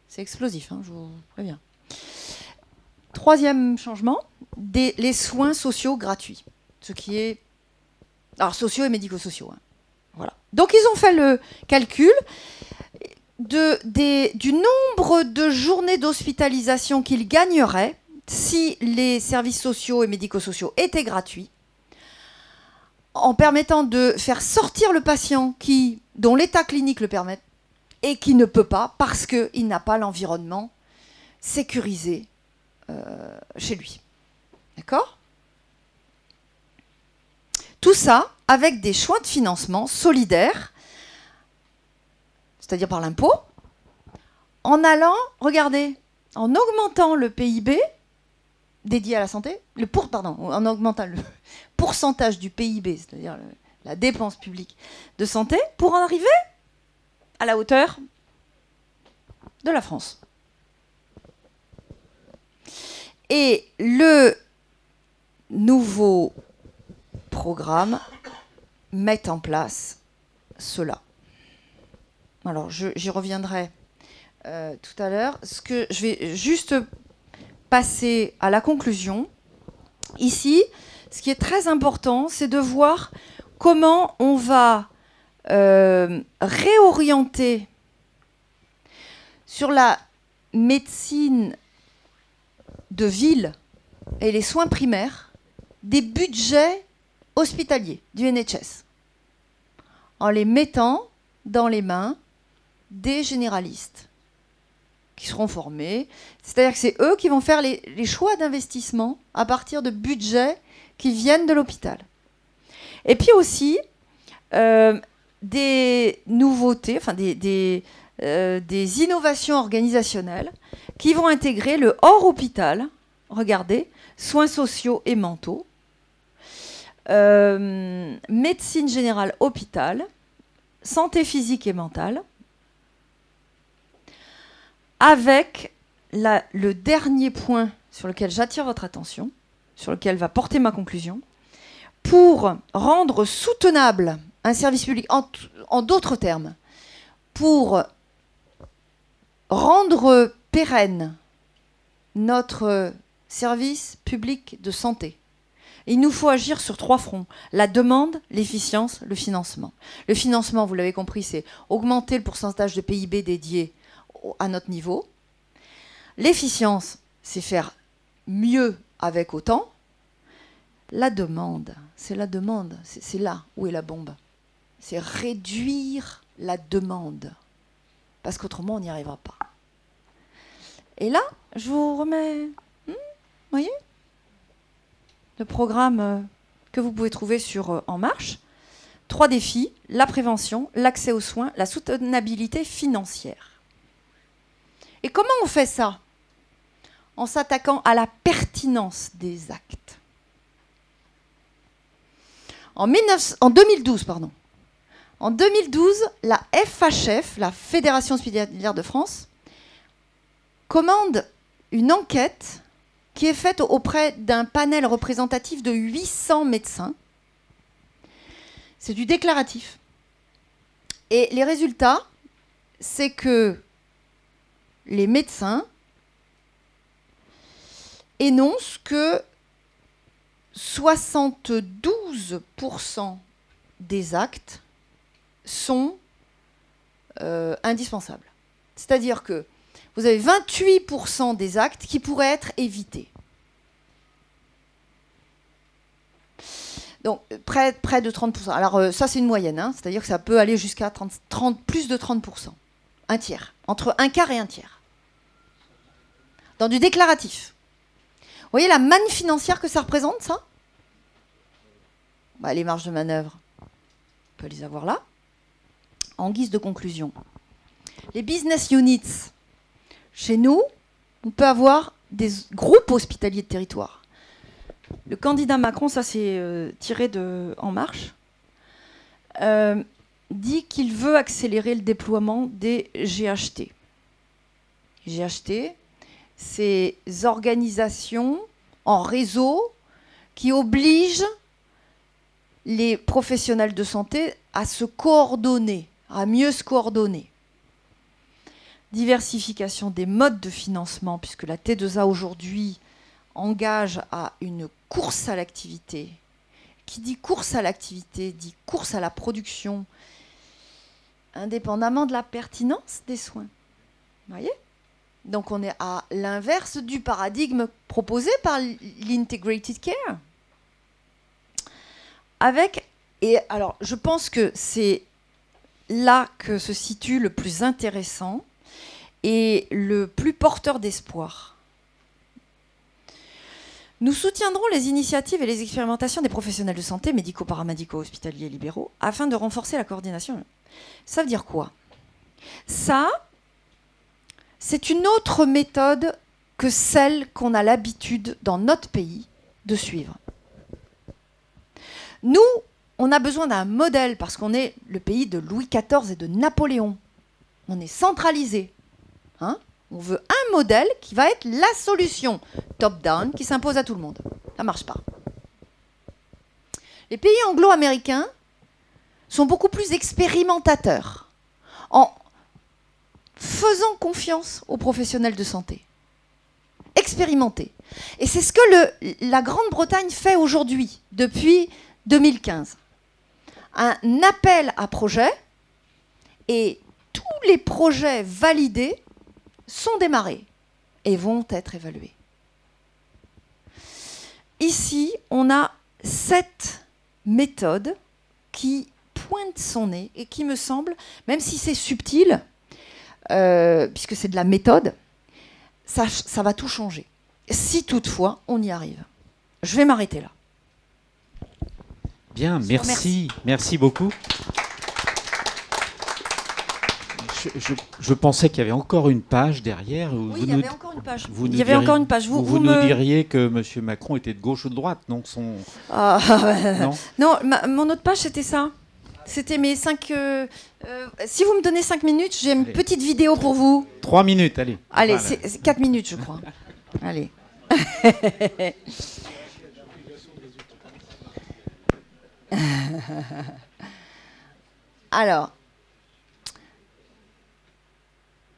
C'est explosif, hein, je vous préviens. Troisième changement, les soins sociaux gratuits, ce qui est... Alors, sociaux et médico-sociaux. Hein. Voilà. Donc, ils ont fait le calcul du nombre de journées d'hospitalisation qu'ils gagneraient si les services sociaux et médico-sociaux étaient gratuits, en permettant de faire sortir le patient dont l'état clinique le permet et qui ne peut pas parce qu'il n'a pas l'environnement sécurisé chez lui. D'accord ? Tout ça avec des choix de financement solidaires, c'est-à-dire par l'impôt, en allant, regardez, en augmentant le PIB dédié à la santé, en augmentant le pourcentage du PIB, c'est-à-dire la dépense publique de santé, pour en arriver à la hauteur de la France. Et le nouveau programme met en place cela. Alors, j'y reviendrai tout à l'heure. Je vais juste passer à la conclusion. Ici, ce qui est très important, c'est de voir comment on va réorienter sur la médecine de ville et les soins primaires des budgets hospitaliers du NHS, en les mettant dans les mains des généralistes qui seront formés. C'est-à-dire que c'est eux qui vont faire les choix d'investissement à partir de budgets qui viennent de l'hôpital. Et puis aussi des nouveautés, enfin des innovations organisationnelles qui vont intégrer le hors-hôpital, regardez, soins sociaux et mentaux, médecine générale hôpital, santé physique et mentale, avec le dernier point sur lequel j'attire votre attention, sur lequel va porter ma conclusion, pour rendre soutenable un service public, en d'autres termes, pour rendre pérenne notre service public de santé. Il nous faut agir sur 3 fronts. La demande, l'efficience, le financement. Le financement, vous l'avez compris, c'est augmenter le pourcentage de PIB dédié à notre niveau. L'efficience, c'est faire mieux avec autant. La demande, c'est la demande. C'est là où est la bombe. C'est réduire la demande. Parce qu'autrement, on n'y arrivera pas. Et là, je vous remets... voyez ? Le programme que vous pouvez trouver sur En Marche. 3 défis, la prévention, l'accès aux soins, la soutenabilité financière. Et comment on fait ça ? En s'attaquant à la pertinence des actes. En 2012, la FHF, la Fédération hospitalière de France, commande une enquête qui est faite auprès d'un panel représentatif de 800 médecins. C'est du déclaratif. Et les résultats, c'est que les médecins énoncent que 72% des actes sont indispensables. C'est-à-dire que vous avez 28% des actes qui pourraient être évités. Donc, près de 30%. Alors, ça, c'est une moyenne, hein, c'est-à-dire que ça peut aller jusqu'à plus de 30%. Un tiers. Entre un quart et un tiers. Dans du déclaratif. Vous voyez la manne financière que ça représente, ça? Les marges de manœuvre, on peut les avoir là. En guise de conclusion, les business units, chez nous, on peut avoir des groupes hospitaliers de territoire. Le candidat Macron, ça c'est tiré de En Marche, dit qu'il veut accélérer le déploiement des GHT. GHT, ces organisations en réseau qui obligent les professionnels de santé à se coordonner, à mieux se coordonner. Diversification des modes de financement, puisque la T2A aujourd'hui engage à une course à l'activité. Qui dit course à l'activité, dit course à la production, indépendamment de la pertinence des soins. Vous voyez ? Donc on est à l'inverse du paradigme proposé par l'Integrated Care. Alors je pense que c'est là que se situe le plus intéressant et le plus porteur d'espoir. Nous soutiendrons les initiatives et les expérimentations des professionnels de santé, médicaux, paramédicaux, hospitaliers et libéraux, afin de renforcer la coordination. Ça veut dire quoi? Ça, c'est une autre méthode que celle qu'on a l'habitude dans notre pays de suivre. Nous, on a besoin d'un modèle parce qu'on est le pays de Louis XIV et de Napoléon. On est centralisé. Hein? On veut un modèle qui va être la solution top-down qui s'impose à tout le monde. Ça ne marche pas. Les pays anglo-américains sont beaucoup plus expérimentateurs en faisant confiance aux professionnels de santé. Expérimenter. Et c'est ce que la Grande-Bretagne fait aujourd'hui, depuis 2015. Un appel à projets et tous les projets validés sont démarrés et vont être évalués. Ici, on a cette méthode qui pointe son nez et qui me semble, même si c'est subtil, puisque c'est de la méthode, ça va tout changer. Si toutefois, on y arrive. Je vais m'arrêter là. Bien, merci. Merci beaucoup. Je pensais qu'il y avait encore une page derrière. Oui, il y avait encore une page. Vous nous diriez que M. Macron était de gauche ou de droite, non? Non, mon autre page, c'était ça. C'était mes 5... si vous me donnez 5 minutes, j'ai une petite vidéo pour vous. 3 minutes, allez. Allez, voilà. C'est 4 minutes, je crois. Allez.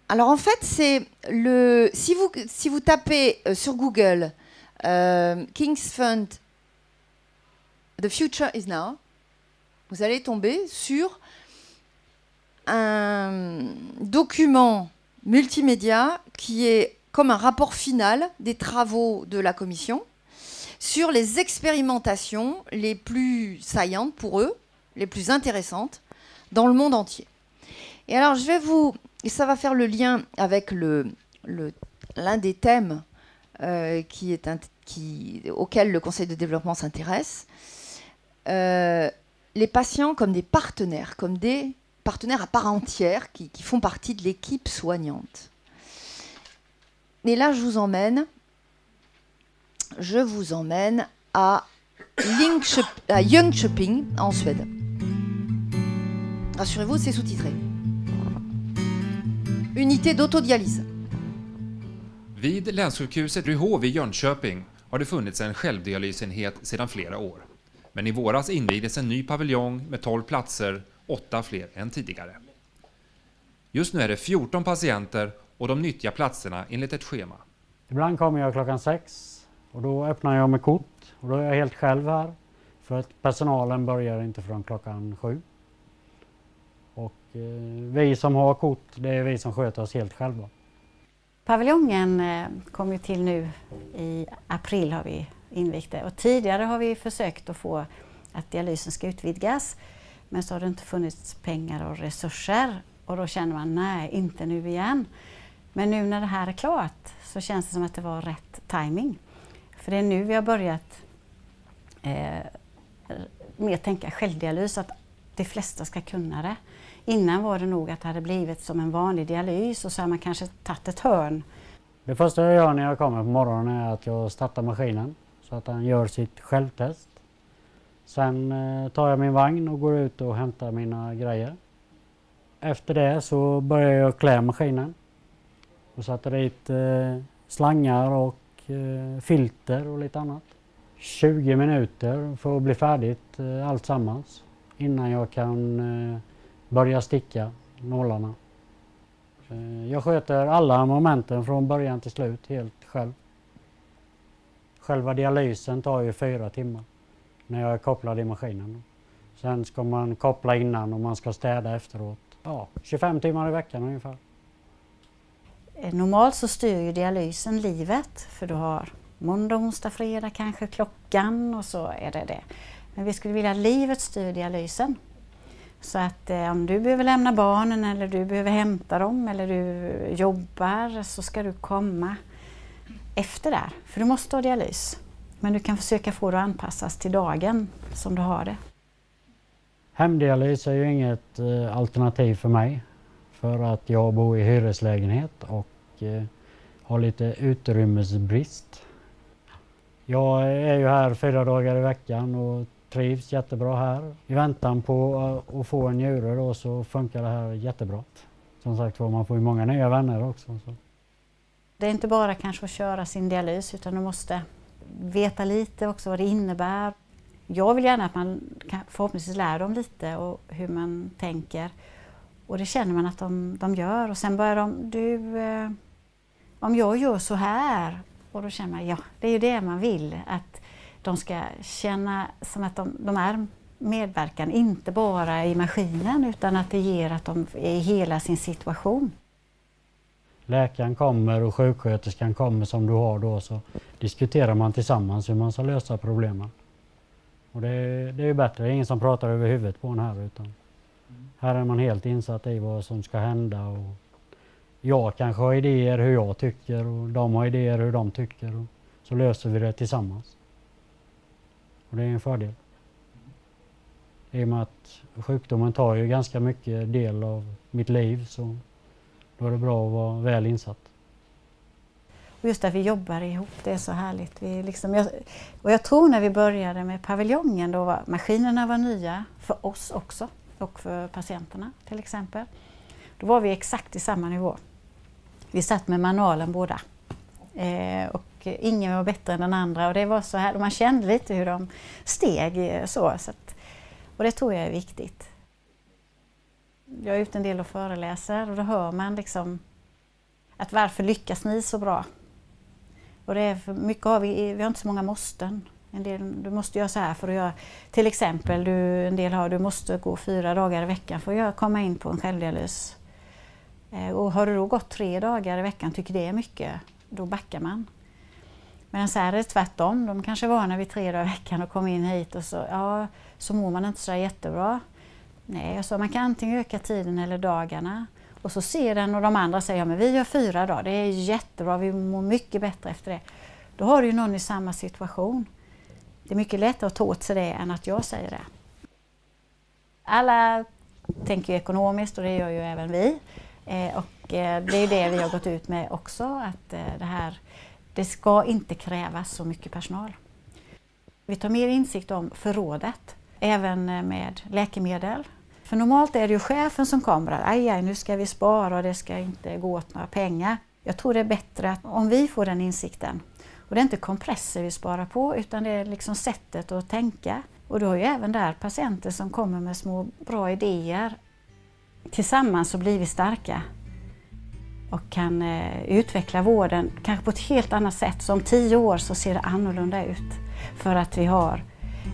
Alors en fait, c'est le. Si vous tapez sur Google King's Fund, The Future is Now, vous allez tomber sur un document multimédia qui est comme un rapport final des travaux de la commission sur les expérimentations les plus saillantes pour eux, les plus intéressantes dans le monde entier. Et alors, et ça va faire le lien avec l'un des thèmes auquel le Conseil de développement s'intéresse. Les patients comme des partenaires à part entière qui font partie de l'équipe soignante. Et là, je vous emmène à Jönköping, en Suède. Rassurez-vous, c'est sous-titré. Unité d'autodialyse. Vid länssjukhuset Ryhov i Jönköping har det funnits en självdialysenhet sedan flera år. Men i våras invigdes en ny paviljong med 12 platser, 8 fler än tidigare. Just nu är det 14 patienter och de nyttjar platserna enligt ett schema. Ibland kommer jag klockan 6 och då öppnar jag med kort och då är jag helt själv här för att personalen börjar inte från klockan 7. Och vi som har kort, det är vi som sköter oss helt själva. Paviljongen kom ju till nu i april har vi invigt det. Och tidigare har vi försökt att få att dialysen ska utvidgas. Men så har det inte funnits pengar och resurser. Och då känner man, nej, inte nu igen. Men nu när det här är klart så känns det som att det var rätt timing. För det är nu vi har börjat mer tänka självdialys, att de flesta ska kunna det. Innan var det nog att det hade blivit som en vanlig dialys och så har man kanske tagit ett hörn. Det första jag gör när jag kommer på morgonen är att jag startar maskinen så att den gör sitt självtest. Sen tar jag min vagn och går ut och hämtar mina grejer. Efter det så börjar jag klä maskinen och sätter dit slangar och filter och lite annat. 20 minuter för att bli färdigt allt sammans innan jag kan börja sticka nålarna. Jag sköter alla momenten från början till slut helt själv. Själva dialysen tar ju 4 timmar när jag är kopplad i maskinen. Sen ska man koppla innan och man ska städa efteråt. Ja, 25 timmar i veckan ungefär. Normalt så styr ju dialysen livet, för du har måndag, onsdag, fredag kanske klockan och så är det det. Men vi skulle vilja att livet styr dialysen. Så att om du behöver lämna barnen eller du behöver hämta dem eller du jobbar så ska du komma efter där. För du måste ha dialys. Men du kan försöka få det att anpassas till dagen som du har det. Hemdialys är ju inget alternativ för mig. För att jag bor i hyreslägenhet och har lite utrymmesbrist. Jag är ju här 4 dagar i veckan och trivs jättebra här. I väntan på att få en njure då så funkar det här jättebra. Som sagt var, man får ju många nya vänner också. Så. Det är inte bara kanske att köra sin dialys utan du måste veta lite också vad det innebär. Jag vill gärna att man förhoppningsvis lär dem lite och hur man tänker. Och det känner man att de gör. Och sen börjar de, om jag gör så här. Och då känner man, ja, det är ju det man vill. Att de ska känna som att de är medverkan, inte bara i maskinen utan att det ger att de är i hela sin situation. Läkaren kommer och sjuksköterskan kommer som du har då, så diskuterar man tillsammans hur man ska lösa problemen. Och det är ju bättre, det är ingen som pratar över huvudet på en här, utan här är man helt insatt i vad som ska hända. Och jag kanske har idéer hur jag tycker och de har idéer hur de tycker, och så löser vi det tillsammans. Och det är en fördel. I och med att sjukdomen tar ju ganska mycket del av mitt liv, så då är det bra att vara väl insatt. Och just att vi jobbar ihop, det är så härligt. Jag tror när vi började med paviljongen, då var maskinerna var nya för oss också och för patienterna till exempel. Då var vi exakt i samma nivå. Vi satt med manualen båda. Och ingen var bättre än den andra. Och det var så här, och man kände lite hur de steg så. Och det tror jag är viktigt. Jag är ute en del och föreläser och då hör man liksom att varför lyckas ni så bra? Och det är för mycket vi har inte så många måsten. En del, du måste göra så här för att göra, till exempel du måste gå 4 dagar i veckan för att komma in på en självdialys. Och har du då gått 3 dagar i veckan, tycker det är mycket, då backar man. Men så här är det tvärtom, de kanske var vana vid 3 dagar i veckan och kom in hit och så mår man inte så jättebra. Nej, så man kan antingen öka tiden eller dagarna. Och så ser den och de andra säger, ja men vi gör 4 dagar, det är jättebra, vi mår mycket bättre efter det. Då har du ju någon i samma situation. Det är mycket lättare att ta åt sig det än att jag säger det. Alla tänker ju ekonomiskt och det gör ju även vi. Och det är ju det vi har gått ut med också, att det ska inte krävas så mycket personal. Vi tar mer insikt om förrådet, även med läkemedel. För normalt är det ju chefen som kommer att aj, nu ska vi spara och det ska inte gå åt några pengar. Jag tror det är bättre att om vi får den insikten. Och det är inte kompresser vi sparar på utan det är liksom sättet att tänka. Och då har ju även där patienter som kommer med små bra idéer. Tillsammans så blir vi starka och kan utveckla vården kanske på ett helt annat sätt. Så om 10 år så ser det annorlunda ut för att vi har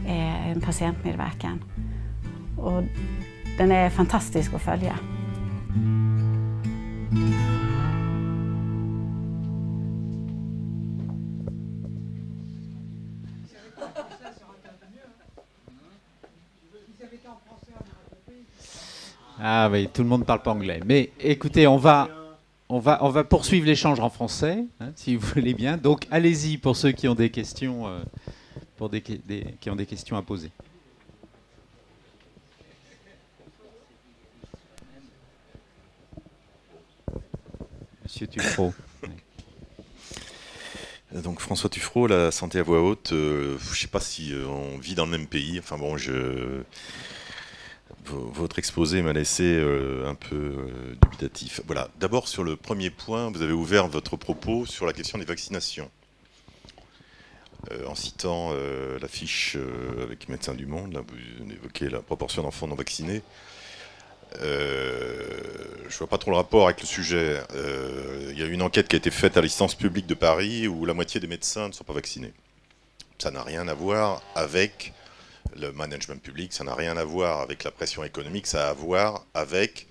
en patientmedverkan. Och Den är fantastisk att följa. Ah oui, tout le monde ne parle pas anglais. Mais écoutez, on va poursuivre l'échange en français, hein, si vous voulez bien. Donc allez-y pour ceux qui ont des questions, qui ont des questions à poser. Monsieur Tuffreau. Donc François Tuffreau, la santé à voix haute, je ne sais pas si on vit dans le même pays. Enfin bon, votre exposé m'a laissé un peu dubitatif. Voilà. D'abord sur le premier point, vous avez ouvert votre propos sur la question des vaccinations. En citant la fiche avec Médecins du Monde, là, vous évoquez la proportion d'enfants non vaccinés. Je ne vois pas trop le rapport avec le sujet. Il y a une enquête qui a été faite à l'instance publique de Paris où la moitié des médecins ne sont pas vaccinés. Ça n'a rien à voir avec le management public, ça n'a rien à voir avec la pression économique, ça a à voir avec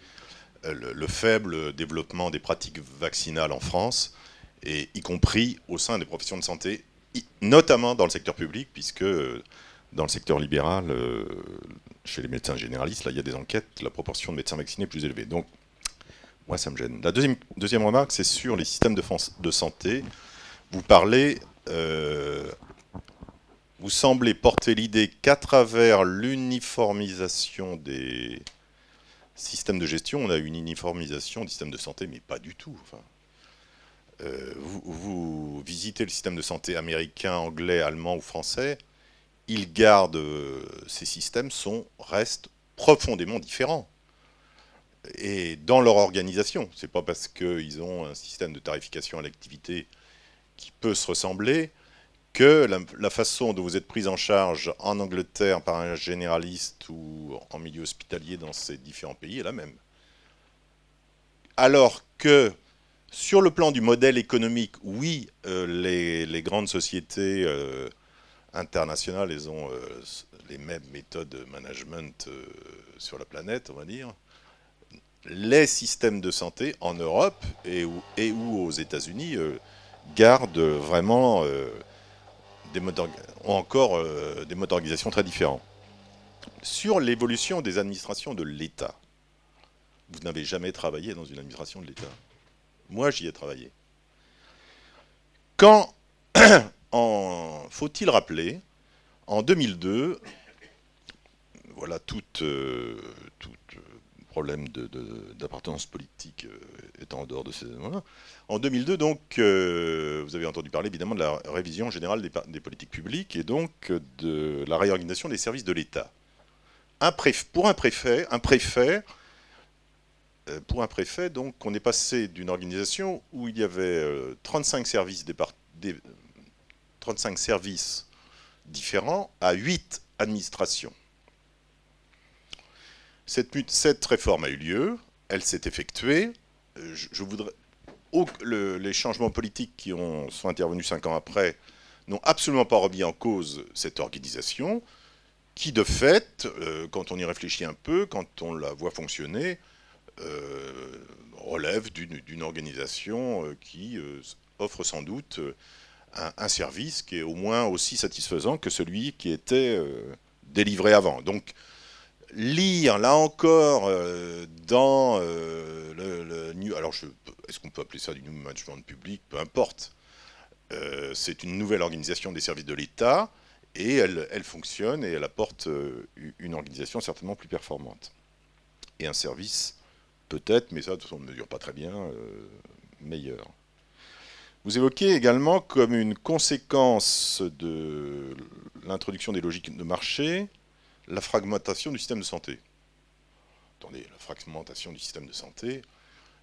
le faible développement des pratiques vaccinales en France, et y compris au sein des professions de santé, notamment dans le secteur public, puisque dans le secteur libéral, chez les médecins généralistes, là, il y a des enquêtes, la proportion de médecins vaccinés est plus élevée. Donc, moi, ça me gêne. La deuxième remarque, c'est sur les systèmes de santé. Vous parlez, vous semblez porter l'idée qu'à travers l'uniformisation des systèmes de gestion, on a une uniformisation du système de santé, mais pas du tout. Enfin, vous visitez le système de santé américain, anglais, allemand ou français, ils gardent, ces systèmes restent profondément différents. Et dans leur organisation, c'est pas parce qu'ils ont un système de tarification à l'activité qui peut se ressembler que la façon dont vous êtes prise en charge en Angleterre par un généraliste ou en milieu hospitalier dans ces différents pays est la même. Alors que sur le plan du modèle économique, oui, les grandes sociétés internationales, elles ont les mêmes méthodes de management sur la planète, on va dire. Les systèmes de santé en Europe et ou aux États-Unis gardent vraiment ont encore des modes d'organisation très différents. Sur l'évolution des administrations de l'État, vous n'avez jamais travaillé dans une administration de l'État. Moi, j'y ai travaillé. Quand, faut-il rappeler, en 2002, voilà, tout problème d'appartenance politique étant en dehors de ces... Voilà. En 2002, donc, vous avez entendu parler évidemment de la révision générale des politiques publiques et donc de la réorganisation des services de l'État. Pour un préfet, donc, on est passé d'une organisation où il y avait 35 services différents à 8 administrations. Cette réforme a eu lieu, elle s'est effectuée. Les changements politiques qui sont intervenus 5 ans après n'ont absolument pas remis en cause cette organisation, qui de fait, quand on y réfléchit un peu, quand on la voit fonctionner, relève d'une organisation qui offre sans doute un service qui est au moins aussi satisfaisant que celui qui était délivré avant. Donc, lire, là encore, dans alors, est-ce qu'on peut appeler ça du new management public? Peu importe. C'est une nouvelle organisation des services de l'État, et elle fonctionne, et elle apporte une organisation certainement plus performante. Et un service, peut-être, mais ça, de toute façon, on ne mesure pas très bien, meilleur. Vous évoquez également, comme une conséquence de l'introduction des logiques de marché, la fragmentation du système de santé. Attendez, la fragmentation du système de santé,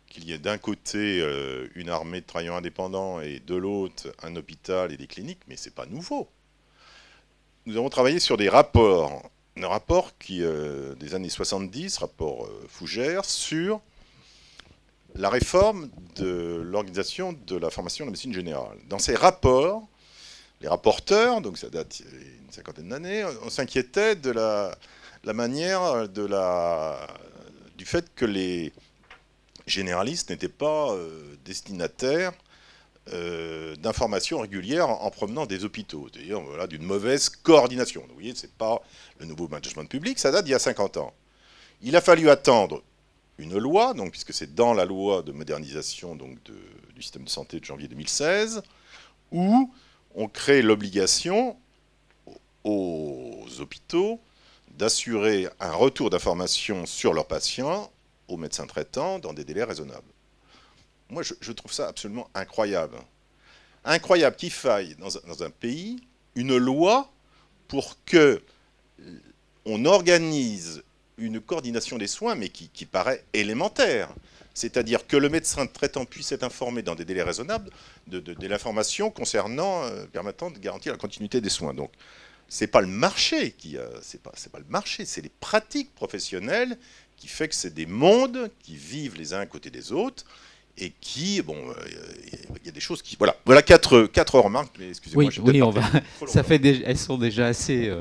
qu'il y ait d'un côté une armée de travailleurs indépendants et de l'autre un hôpital et des cliniques, mais ce n'est pas nouveau. Nous avons travaillé sur des rapports, un rapport des années 70, rapport Fougère, sur la réforme de l'organisation de la formation de la médecine générale. Dans ces rapports, les rapporteurs, donc ça date une cinquantaine d'années, on s'inquiétait de la manière du fait que les généralistes n'étaient pas destinataires d'informations régulières en provenant des hôpitaux, c'est-à-dire voilà, d'une mauvaise coordination. Vous voyez, c'est pas le nouveau management public, ça date d'il y a 50 ans. Il a fallu attendre une loi, donc, puisque c'est dans la loi de modernisation donc, du système de santé de janvier 2016, où on crée l'obligation aux hôpitaux d'assurer un retour d'informations sur leurs patients aux médecins traitants dans des délais raisonnables. Moi, je trouve ça absolument incroyable. Incroyable qu'il faille, dans un pays, une loi pour que on organise une coordination des soins, mais qui paraît élémentaire. C'est-à-dire que le médecin traitant puisse être informé dans des délais raisonnables de l'information permettant de garantir la continuité des soins. Donc, c'est pas le marché c'est pas le marché, c'est les pratiques professionnelles qui fait que c'est des mondes qui vivent les uns à côté des autres et qui, bon, il y a des choses qui, voilà quatre remarques. Mais excusez-moi. Oui, elles sont déjà assez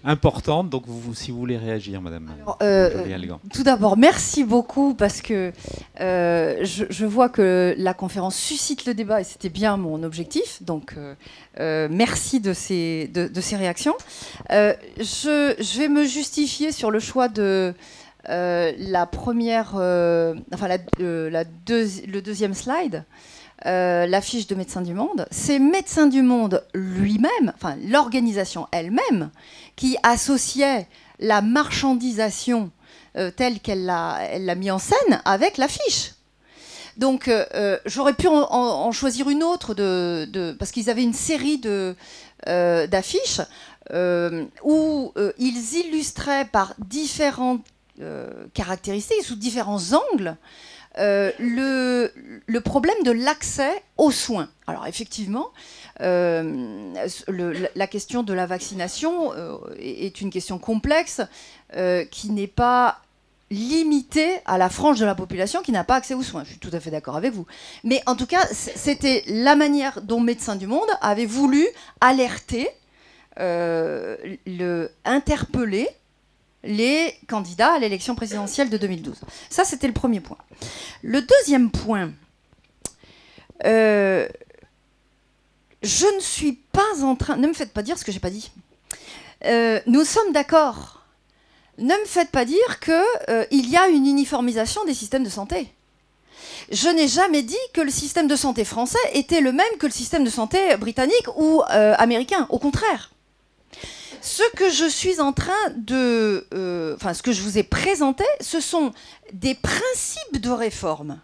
importante, donc si vous voulez réagir, Madame Joly-Algan. Tout d'abord, merci beaucoup, parce que je vois que la conférence suscite le débat, et c'était bien mon objectif, donc merci de ces réactions. Je vais me justifier sur le choix de la première, le deuxième slide. L'affiche de Médecins du Monde, c'est Médecins du Monde lui-même, enfin l'organisation elle-même, qui associait la marchandisation telle qu'elle l'a mis en scène avec l'affiche. Donc j'aurais pu en choisir une autre, parce qu'ils avaient une série d'affiches où ils illustraient par différentes caractéristiques, sous différents angles, le problème de l'accès aux soins. Alors effectivement, la question de la vaccination est une question complexe qui n'est pas limitée à la frange de la population qui n'a pas accès aux soins. Je suis tout à fait d'accord avec vous. Mais en tout cas, c'était la manière dont Médecins du Monde avait voulu alerter, interpeller les candidats à l'élection présidentielle de 2012. Ça, c'était le premier point. Le deuxième point, je ne suis pas en train... Ne me faites pas dire ce que je n'ai pas dit. Nous sommes d'accord. Ne me faites pas dire qu'il y a une uniformisation des systèmes de santé. Je n'ai jamais dit que le système de santé français était le même que le système de santé britannique ou américain. Au contraire. Ce que je suis en train ce que je vous ai présenté, ce sont des principes de réforme.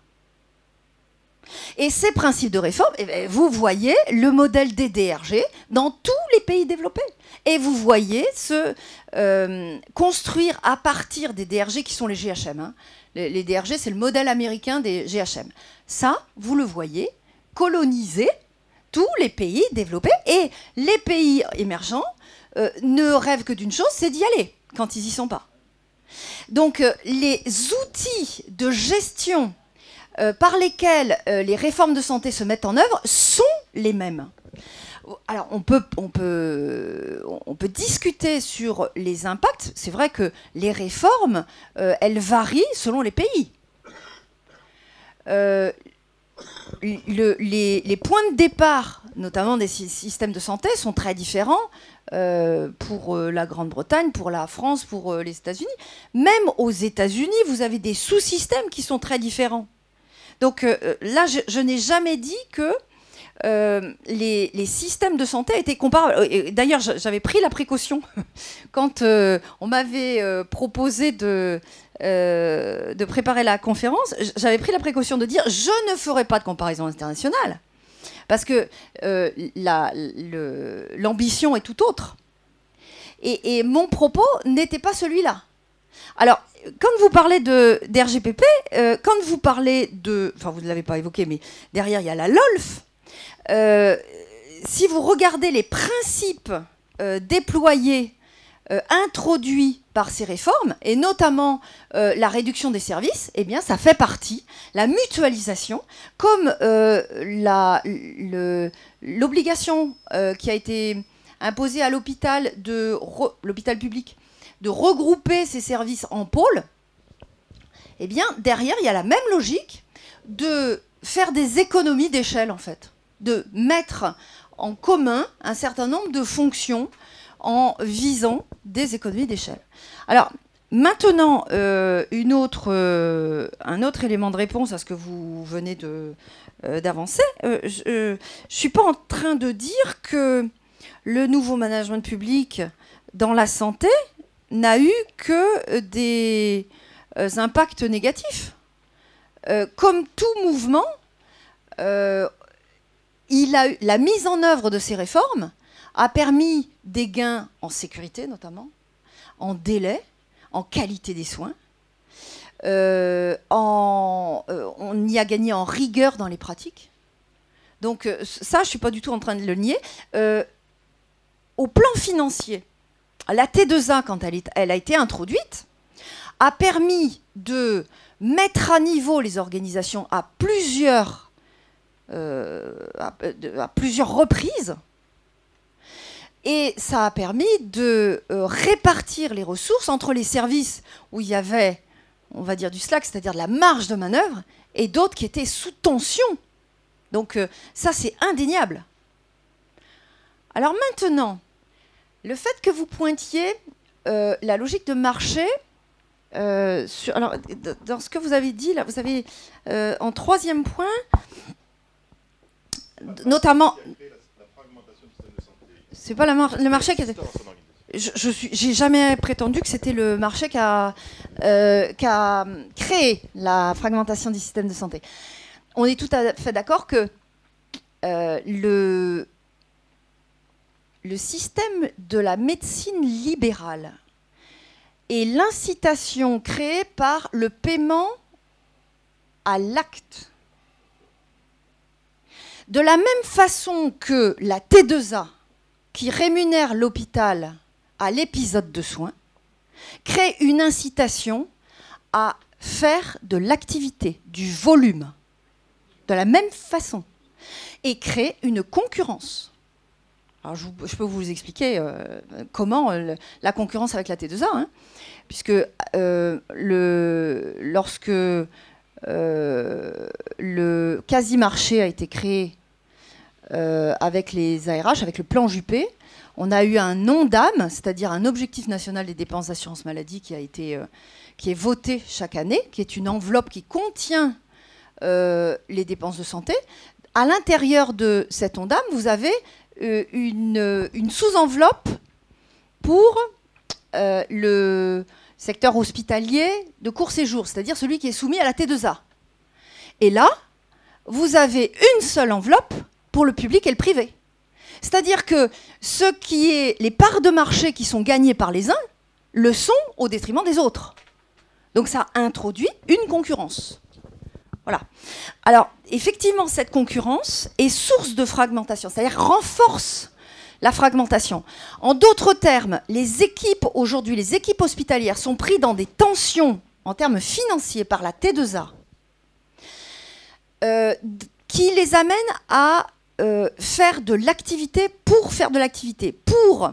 Et ces principes de réforme, vous voyez le modèle des DRG dans tous les pays développés. Et vous voyez se construire à partir des DRG qui sont les GHM. Hein. Les DRG, c'est le modèle américain des GHM. Ça, vous le voyez, coloniser tous les pays développés. Et les pays émergents ne rêvent que d'une chose, c'est d'y aller quand ils n'y sont pas. Donc les outils de gestion par lesquels les réformes de santé se mettent en œuvre sont les mêmes. Alors on peut discuter sur les impacts. C'est vrai que les réformes, elles varient selon les pays. Les points de départ, notamment des systèmes de santé, sont très différents pour la Grande-Bretagne, pour la France, pour les États-Unis. Même aux États-Unis, vous avez des sous-systèmes qui sont très différents. Donc là, je n'ai jamais dit que les systèmes de santé étaient comparables. D'ailleurs, j'avais pris la précaution quand on m'avait proposé de préparer la conférence. J'avais pris la précaution de dire je ne ferai pas de comparaison internationale parce que l'ambition est tout autre. Et mon propos n'était pas celui-là. Alors, quand vous parlez d'RGPP, quand vous parlez enfin, vous ne l'avez pas évoqué, mais derrière, il y a la LOLF. Si vous regardez les principes déployés, introduits par ces réformes, et notamment la réduction des services, eh bien, ça fait partie, la mutualisation, comme l'obligation qui a été imposée à l'hôpital public de regrouper ces services en pôles, eh bien, derrière, il y a la même logique de faire des économies d'échelle, en fait, de mettre en commun un certain nombre de fonctions en visant des économies d'échelle. Alors, maintenant, un autre élément de réponse à ce que vous venez d'avancer, je ne suis pas en train de dire que le nouveau management public dans la santé n'a eu que des impacts négatifs. Comme tout mouvement, la mise en œuvre de ces réformes a permis des gains en sécurité notamment, en délai, en qualité des soins. On y a gagné en rigueur dans les pratiques. Donc ça, je ne suis pas du tout en train de le nier. Au plan financier, la T2A, quand elle a été introduite, a permis de mettre à niveau les organisations à plusieurs reprises. Et ça a permis de répartir les ressources entre les services où il y avait, on va dire, du slack, c'est-à-dire de la marge de manœuvre, et d'autres qui étaient sous tension. Donc ça, c'est indéniable. Alors maintenant, le fait que vous pointiez la logique de marché, alors, dans ce que vous avez dit, là, vous avez en troisième point, notamment... C'est pas le marché qui a... J'ai jamais prétendu que c'était le marché qui a créé la fragmentation du système de santé. On est tout à fait d'accord que le système de la médecine libérale et l'incitation créée par le paiement à l'acte, de la même façon que la T2A, qui rémunère l'hôpital à l'épisode de soins, crée une incitation à faire de l'activité, du volume, de la même façon, et crée une concurrence. Alors je peux vous expliquer comment la concurrence avec la T2A, hein, puisque lorsque le quasi-marché a été créé avec les ARH, avec le plan Juppé, on a eu un ONDAM, c'est-à-dire un objectif national des dépenses d'assurance maladie qui est voté chaque année, qui est une enveloppe qui contient les dépenses de santé. À l'intérieur de cet ONDAM, vous avez une sous-enveloppe pour le secteur hospitalier de court séjour, c'est-à-dire celui qui est soumis à la T2A. Et là, vous avez une seule enveloppe pour le public et le privé. C'est-à-dire que les parts de marché qui sont gagnées par les uns le sont au détriment des autres. Donc ça introduit une concurrence. Voilà. Alors, effectivement, cette concurrence est source de fragmentation, c'est-à-dire renforce la fragmentation. En d'autres termes, les équipes hospitalières sont prises dans des tensions en termes financiers par la T2A qui les amènent à faire de l'activité pour faire de l'activité, pour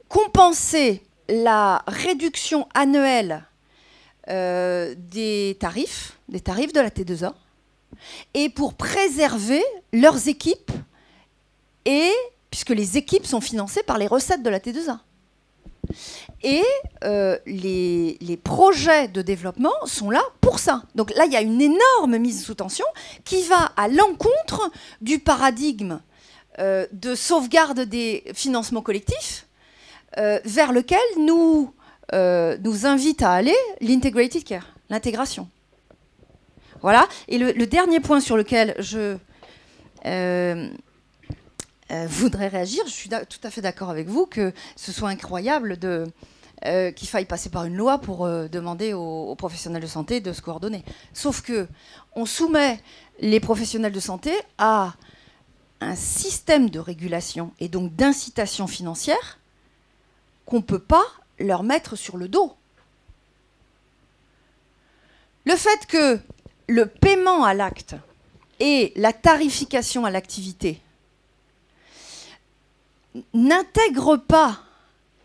compenser la réduction annuelle des tarifs de la T2A et pour préserver leurs équipes, puisque les équipes sont financées par les recettes de la T2A. Et les projets de développement sont là pour ça. Donc là, il y a une énorme mise sous tension qui va à l'encontre du paradigme de sauvegarde des financements collectifs vers lequel nous invite à aller l'integrated care, l'intégration. Voilà. Et le dernier point sur lequel je voudrais réagir, je suis tout à fait d'accord avec vous que ce soit incroyable qu'il faille passer par une loi pour demander aux professionnels de santé de se coordonner. Sauf que on soumet les professionnels de santé à un système de régulation et donc d'incitation financière qu'on ne peut pas leur mettre sur le dos. Le fait que le paiement à l'acte et la tarification à l'activité n'intègrent pas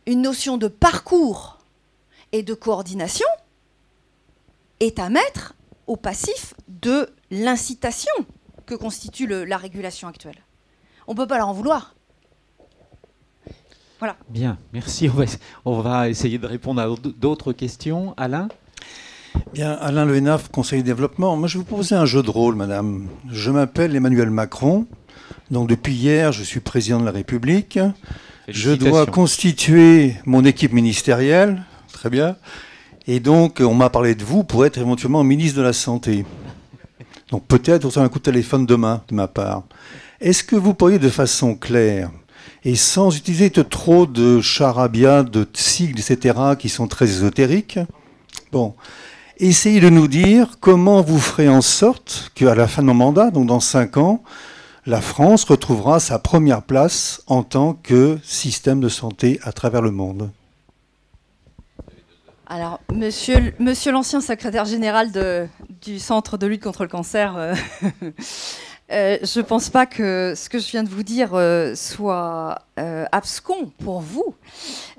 une notion de parcours et de coordination est à mettre au passif de l'incitation que constitue la régulation actuelle. On ne peut pas leur en vouloir. Voilà. Bien, merci. On va essayer de répondre à d'autres questions. Alain ? Bien, Alain Lehenaf, conseiller développement. Moi, je vais vous proposer un jeu de rôle, madame. Je m'appelle Emmanuel Macron. Donc, depuis hier, je suis président de la République. Je dois constituer mon équipe ministérielle. Très bien. Et donc, on m'a parlé de vous pour être éventuellement ministre de la Santé. Donc, peut-être vous aurez un coup de téléphone demain, de ma part. Est-ce que vous pourriez, de façon claire, et sans utiliser trop de charabia, de sigles, etc., qui sont très ésotériques, bon, essayez de nous dire comment vous ferez en sorte qu'à la fin de mon mandat, donc dans 5 ans, la France retrouvera sa première place en tant que système de santé à travers le monde. Alors, monsieur l'ancien secrétaire général du Centre de lutte contre le cancer, je ne pense pas que ce que je viens de vous dire soit abscon pour vous,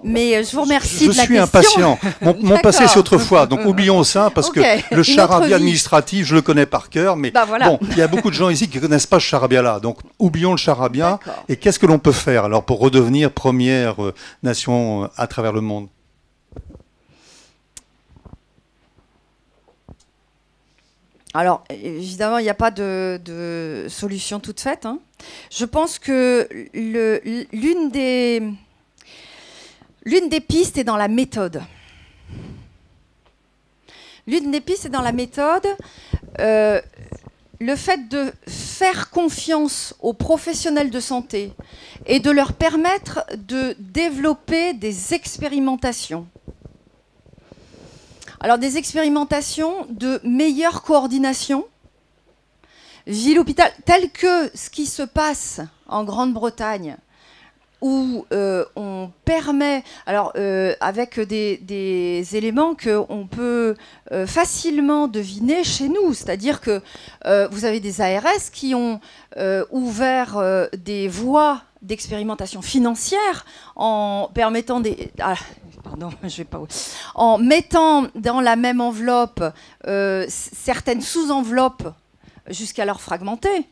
mais je vous remercie de la question. Je suis impatient. Mon passé, c'est autrefois, donc oublions ça, parce que le charabia administratif, je le connais par cœur, mais voilà. Bon, il y a beaucoup de gens ici qui ne connaissent pas ce charabia-là, donc oublions le charabia. Et qu'est-ce que l'on peut faire alors pour redevenir première nation à travers le monde? Alors, évidemment, il n'y a pas de solution toute faite, hein. Je pense que l'une des pistes est dans la méthode. L'une des pistes est dans la méthode. Le fait de faire confiance aux professionnels de santé et de leur permettre de développer des expérimentations. Alors, des expérimentations de meilleure coordination, ville-hôpital, tel que ce qui se passe en Grande-Bretagne, où on permet, alors avec des éléments qu'on peut facilement deviner chez nous, c'est-à-dire que vous avez des ARS qui ont ouvert des voies d'expérimentation financière en permettant en mettant dans la même enveloppe certaines sous-enveloppes jusqu'à leur fragmenter,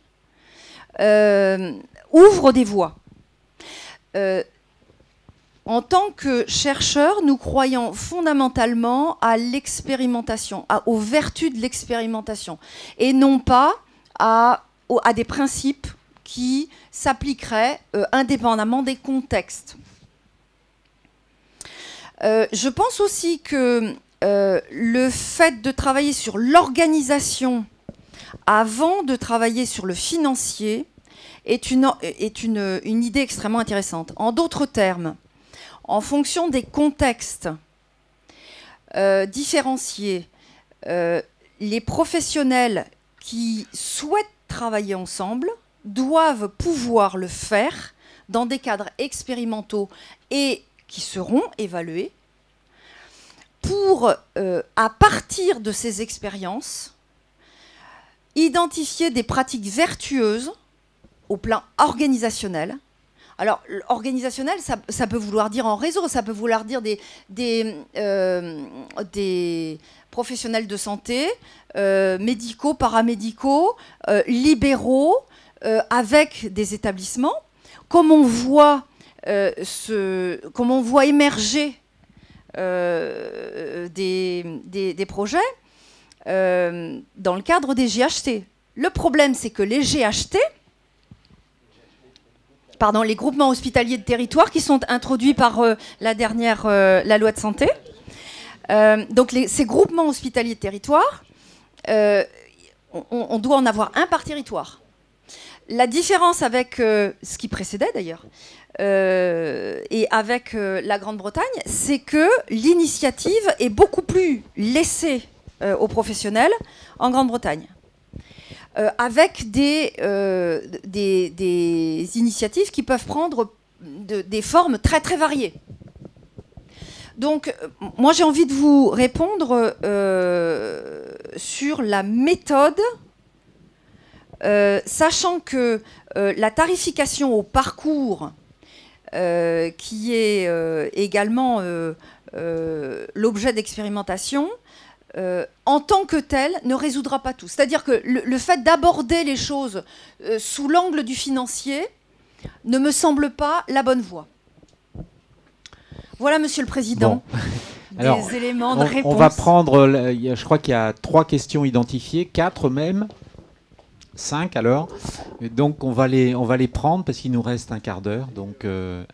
ouvrent des voies. En tant que chercheurs, nous croyons fondamentalement à l'expérimentation, aux vertus de l'expérimentation, et non pas à des principes qui s'appliqueraient indépendamment des contextes. Je pense aussi que le fait de travailler sur l'organisation avant de travailler sur le financier est une idée extrêmement intéressante. En d'autres termes, en fonction des contextes différenciés, les professionnels qui souhaitent travailler ensemble doivent pouvoir le faire dans des cadres expérimentaux et qui seront évalués pour, à partir de ces expériences, identifier des pratiques vertueuses au plan organisationnel. Alors, organisationnel, ça peut vouloir dire en réseau, ça peut vouloir dire des professionnels de santé, médicaux, paramédicaux, libéraux, avec des établissements, comme on voit émerger des projets dans le cadre des GHT. Le problème, c'est que les GHT, les groupements hospitaliers de territoire qui sont introduits par la loi de santé, donc ces groupements hospitaliers de territoire, on doit en avoir un par territoire. La différence avec ce qui précédait d'ailleurs, et avec la Grande-Bretagne, c'est que l'initiative est beaucoup plus laissée aux professionnels en Grande-Bretagne, avec des initiatives qui peuvent prendre des formes très très variées. Donc, moi j'ai envie de vous répondre sur la méthode, sachant que la tarification au parcours, qui est également l'objet d'expérimentation, en tant que tel, ne résoudra pas tout. C'est-à-dire que le fait d'aborder les choses sous l'angle du financier ne me semble pas la bonne voie. Voilà, Monsieur le Président, des éléments de réponse. On va prendre, je crois qu'il y a 3 questions identifiées, 4 même, 5 alors. Et donc on va les prendre parce qu'il nous reste un quart d'heure. Donc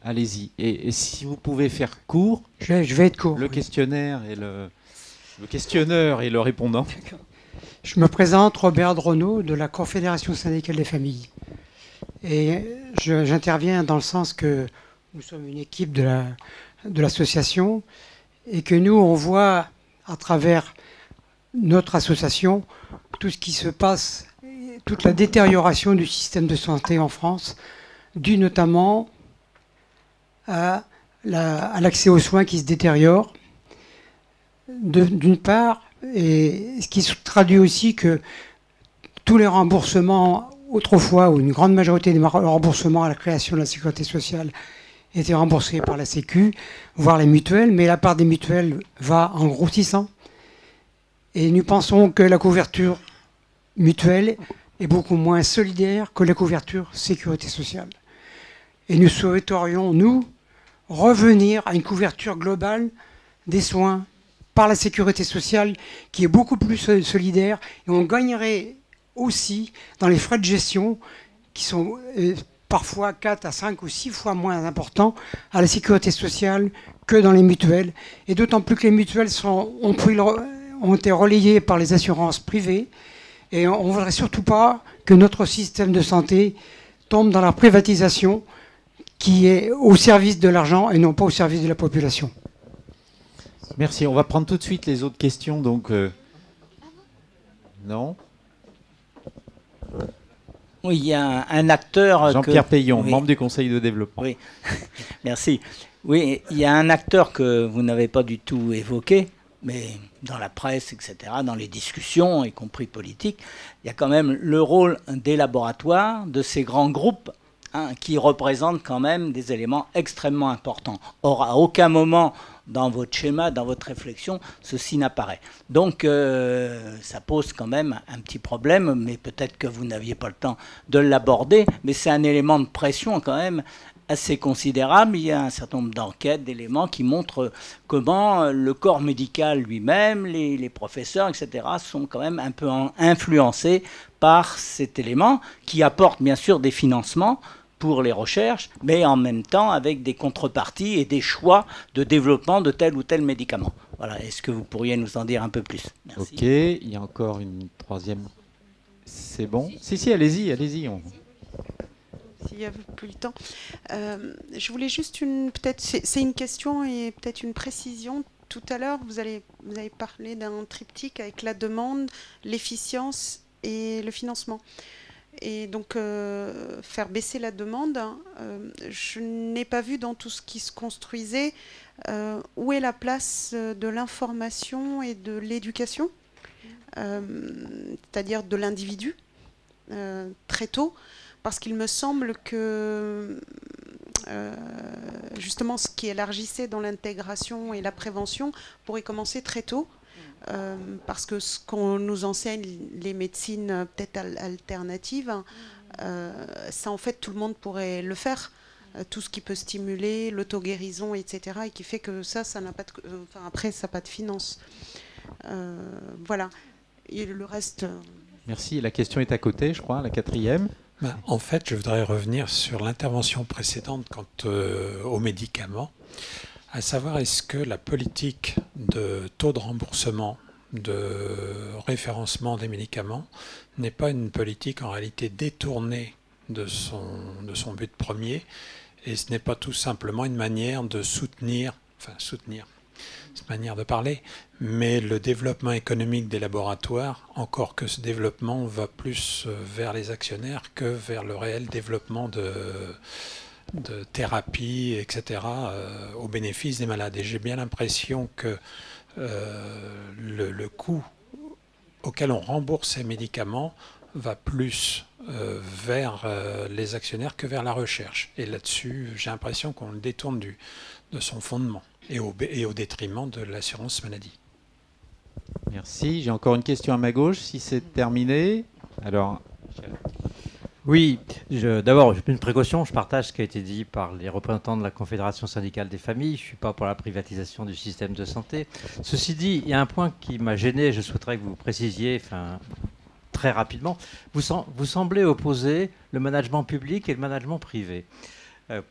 allez-y. Et si vous pouvez faire court, je vais être court. Le questionnaire et le questionneur et le répondant. Je me présente, Robert Drono, de la Confédération syndicale des familles. Et j'interviens dans le sens que nous sommes une équipe de l'association et que nous, on voit à travers notre association tout ce qui se passe, toute la détérioration du système de santé en France, due notamment à l'accès aux soins qui se détériore, d'une part, et ce qui se traduit aussi que tous les remboursements, autrefois, ou une grande majorité des remboursements à la création de la sécurité sociale étaient remboursés par la Sécu, voire les mutuelles, mais la part des mutuelles va en grossissant. Et nous pensons que la couverture mutuelle est beaucoup moins solidaire que la couverture sécurité sociale. Et nous souhaiterions, nous, revenir à une couverture globale des soins par la sécurité sociale qui est beaucoup plus solidaire, et on gagnerait aussi dans les frais de gestion qui sont parfois 4 à 5 ou 6 fois moins importants à la sécurité sociale que dans les mutuelles, et d'autant plus que les mutuelles ont été relayées par les assurances privées, et on ne voudrait surtout pas que notre système de santé tombe dans la privatisation qui est au service de l'argent et non pas au service de la population. Merci. On va prendre tout de suite les autres questions. Donc, non. Oui, il y a un acteur... Jean-Pierre Payon, membre du Conseil de développement. Oui, merci. Oui, il y a un acteur que vous n'avez pas du tout évoqué, mais dans la presse, etc., dans les discussions, y compris politiques, il y a quand même le rôle des laboratoires, de ces grands groupes, qui représentent quand même des éléments extrêmement importants. Or, à aucun moment dans votre schéma, dans votre réflexion, ceci n'apparaît. Donc, ça pose quand même un petit problème, mais peut-être que vous n'aviez pas le temps de l'aborder, mais c'est un élément de pression quand même assez considérable. Il y a un certain nombre d'enquêtes, d'éléments qui montrent comment le corps médical lui-même, les professeurs, etc., sont quand même un peu influencés par cet élément qui apporte bien sûr des financements pour les recherches, mais en même temps avec des contreparties et des choix de développement de tel ou tel médicament. Voilà. Est-ce que vous pourriez nous en dire un peu plus? Merci. Ok, il y a encore une troisième. C'est bon? Si, allez-y. S'il n'y a plus le temps. Je voulais juste c'est une question et peut-être une précision. Tout à l'heure, vous avez parlé d'un triptyque avec la demande, l'efficience et le financement. Et donc, faire baisser la demande, je n'ai pas vu dans tout ce qui se construisait où est la place de l'information et de l'éducation, c'est-à-dire de l'individu, très tôt, parce qu'il me semble que justement ce qui élargissait dans l'intégration et la prévention pourrait commencer très tôt. Parce que ce qu'on nous enseigne, les médecines peut-être alternatives, ça en fait tout le monde pourrait le faire. Tout ce qui peut stimuler l'auto-guérison, etc. Et qui fait que ça n'a pas de... après, ça n'a pas de finance. Voilà. Et le reste... Merci. La question est à côté, je crois, la quatrième. En fait, je voudrais revenir sur l'intervention précédente quant aux médicaments. À savoir, est-ce que la politique de taux de remboursement, de référencement des médicaments, n'est pas une politique en réalité détournée de son but premier, et ce n'est pas tout simplement une manière de soutenir, c'est une manière de parler, mais le développement économique des laboratoires, encore que ce développement va plus vers les actionnaires que vers le réel développement de thérapie, etc., au bénéfice des malades. Et j'ai bien l'impression que le coût auquel on rembourse ces médicaments va plus vers les actionnaires que vers la recherche. Et là-dessus, j'ai l'impression qu'on le détourne de son fondement et au détriment de l'assurance maladie. Merci. J'ai encore une question à ma gauche, si c'est terminé. Alors, oui, d'abord, une précaution, je partage ce qui a été dit par les représentants de la Confédération syndicale des familles. Je ne suis pas pour la privatisation du système de santé. Ceci dit, il y a un point qui m'a gêné, je souhaiterais que vous précisiez très rapidement. Vous semblez opposer le management public et le management privé.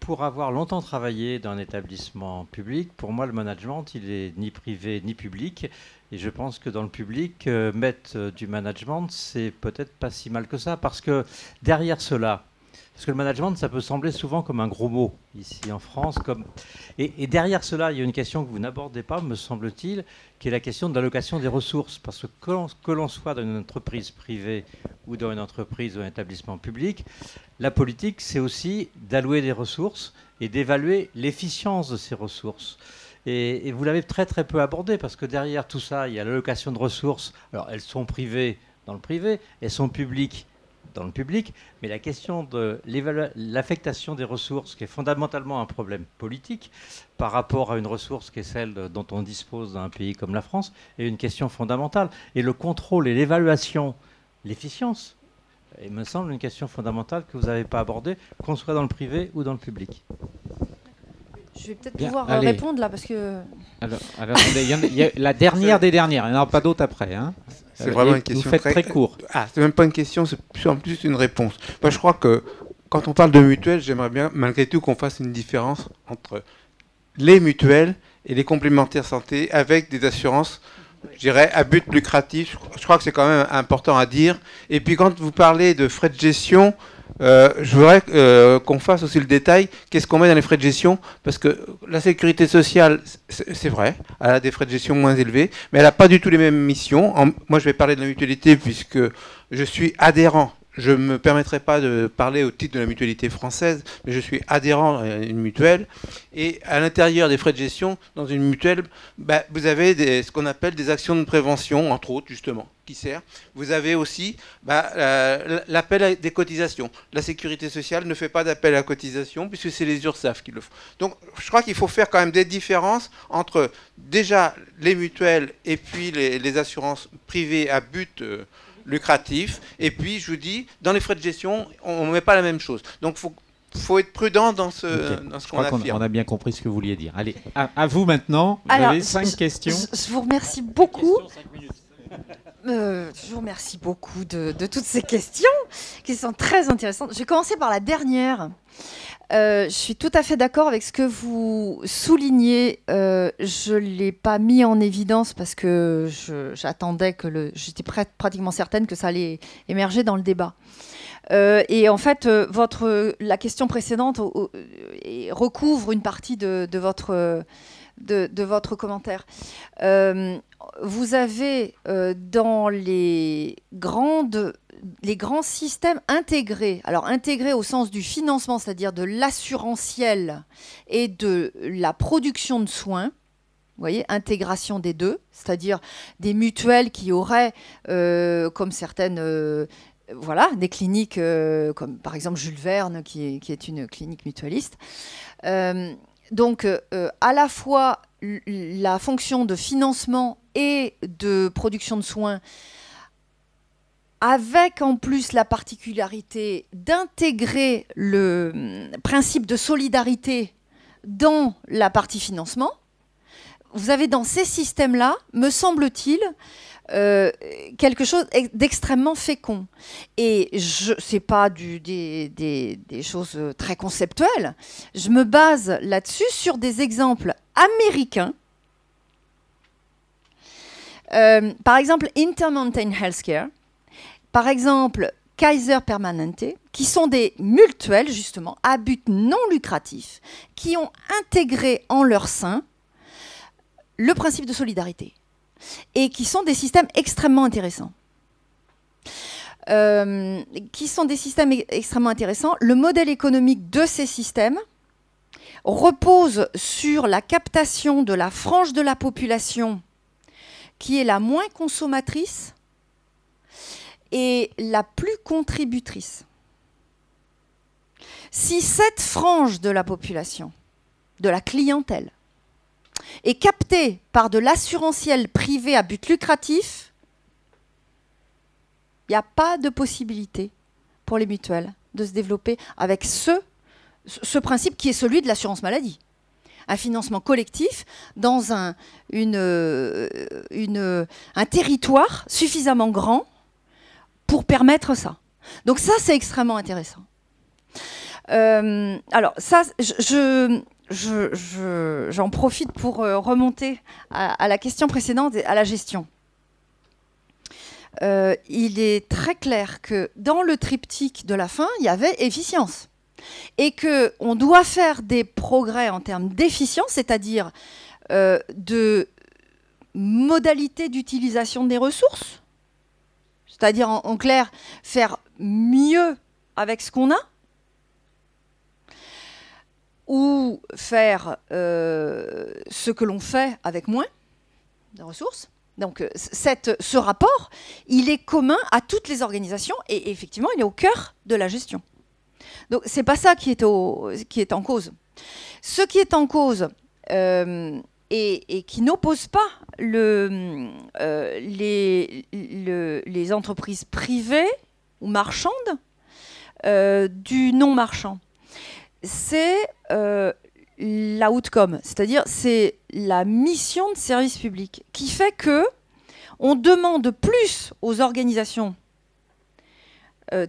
Pour avoir longtemps travaillé dans un établissement public, pour moi, le management, il est ni privé ni public. Et je pense que dans le public, mettre du management, c'est peut-être pas si mal que ça. Parce que derrière cela, parce que le management, ça peut sembler souvent comme un gros mot ici en France. Et derrière cela, il y a une question que vous n'abordez pas, me semble-t-il, qui est la question de l'allocation des ressources. Parce que l'on soit dans une entreprise privée ou dans une entreprise ou un établissement public, la politique, c'est aussi d'allouer des ressources et d'évaluer l'efficience de ces ressources. Et vous l'avez très très peu abordé, parce que derrière tout ça, il y a l'allocation de ressources. Alors, elles sont privées dans le privé, elles sont publiques dans le public, mais la question de l'affectation des ressources, qui est fondamentalement un problème politique, par rapport à une ressource qui est celle dont on dispose dans un pays comme la France, est une question fondamentale. Et le contrôle et l'évaluation, l'efficience, il me semble une question fondamentale que vous n'avez pas abordée, qu'on soit dans le privé ou dans le public. Je vais peut-être pouvoir répondre là, parce que... Alors il y a la dernière des dernières, il n'y en aura pas d'autres après. Hein. C'est vraiment une question vous faites très court. Ah, c'est même pas une question, c'est en plus une réponse. Moi, je crois que quand on parle de mutuelles, j'aimerais bien, malgré tout, qu'on fasse une différence entre les mutuelles et les complémentaires santé avec des assurances, je dirais, à but lucratif. Je crois que c'est quand même important à dire. Et puis, quand vous parlez de frais de gestion, je voudrais qu'on fasse aussi le détail. Qu'est-ce qu'on met dans les frais de gestion? Parce que la sécurité sociale, c'est vrai, elle a des frais de gestion moins élevés, mais elle n'a pas du tout les mêmes missions. Moi, je vais parler de la mutualité puisque je suis adhérent. Je ne me permettrai pas de parler au titre de la mutualité française, mais je suis adhérent à une mutuelle. Et à l'intérieur des frais de gestion, dans une mutuelle, vous avez ce qu'on appelle des actions de prévention, entre autres, justement, qui sert. Vous avez aussi l'appel des cotisations. La sécurité sociale ne fait pas d'appel à cotisation, puisque c'est les URSSAF qui le font. Donc, je crois qu'il faut faire quand même des différences entre, déjà, les mutuelles et puis les assurances privées à but... lucratif, et puis je vous dis, dans les frais de gestion, on ne met pas la même chose. Donc il faut être prudent dans ce qu'on affirme. On a bien compris ce que vous vouliez dire. Allez, à vous maintenant, vous avez 5 questions. Je vous remercie beaucoup. Je vous remercie beaucoup de toutes ces questions qui sont très intéressantes. Je vais commencer par la dernière. Je suis tout à fait d'accord avec ce que vous soulignez. Je ne l'ai pas mis en évidence parce que j'attendais j'étais pratiquement certaine que ça allait émerger dans le débat. Et en fait, la question précédente recouvre une partie de votre commentaire. Vous avez dans les grands systèmes intégrés, alors intégrés au sens du financement, c'est-à-dire de l'assurantiel et de la production de soins, vous voyez, intégration des deux, c'est-à-dire des mutuelles qui auraient, comme certaines, des cliniques, comme par exemple Jules Verne, qui est une clinique mutualiste. Donc, à la fois la fonction de financement et de production de soins, avec en plus la particularité d'intégrer le principe de solidarité dans la partie financement, vous avez dans ces systèmes-là, me semble-t-il, quelque chose d'extrêmement fécond. Et ce n'est pas des choses très conceptuelles. Je me base là-dessus sur des exemples américains. Par exemple, Intermountain Healthcare. Par exemple, Kaiser Permanente, qui sont des mutuelles, justement, à but non lucratif, qui ont intégré en leur sein le principe de solidarité et qui sont des systèmes extrêmement intéressants. Le modèle économique de ces systèmes repose sur la captation de la frange de la population qui est la moins consommatrice et la plus contributrice. Si cette frange de la population, de la clientèle, est captée par de l'assurantiel privé à but lucratif, il n'y a pas de possibilité pour les mutuelles de se développer avec ce principe qui est celui de l'assurance maladie. Un financement collectif dans un territoire suffisamment grand pour permettre ça. Donc ça, c'est extrêmement intéressant. Alors ça, j'en profite pour remonter à la question précédente et à la gestion. Il est très clair que dans le triptyque de la fin, il y avait efficience. Et qu'on doit faire des progrès en termes d'efficience, c'est-à-dire de modalités d'utilisation des ressources, c'est-à-dire en clair, faire mieux avec ce qu'on a, ou faire ce que l'on fait avec moins de ressources. Donc ce rapport, il est commun à toutes les organisations et effectivement, il est au cœur de la gestion. Donc c'est pas ça qui est en cause. Ce qui est en cause et qui n'oppose pas les entreprises privées ou marchandes du non marchand, c'est l'outcome, c'est-à-dire c'est la mission de service public qui fait que on demande plus aux organisations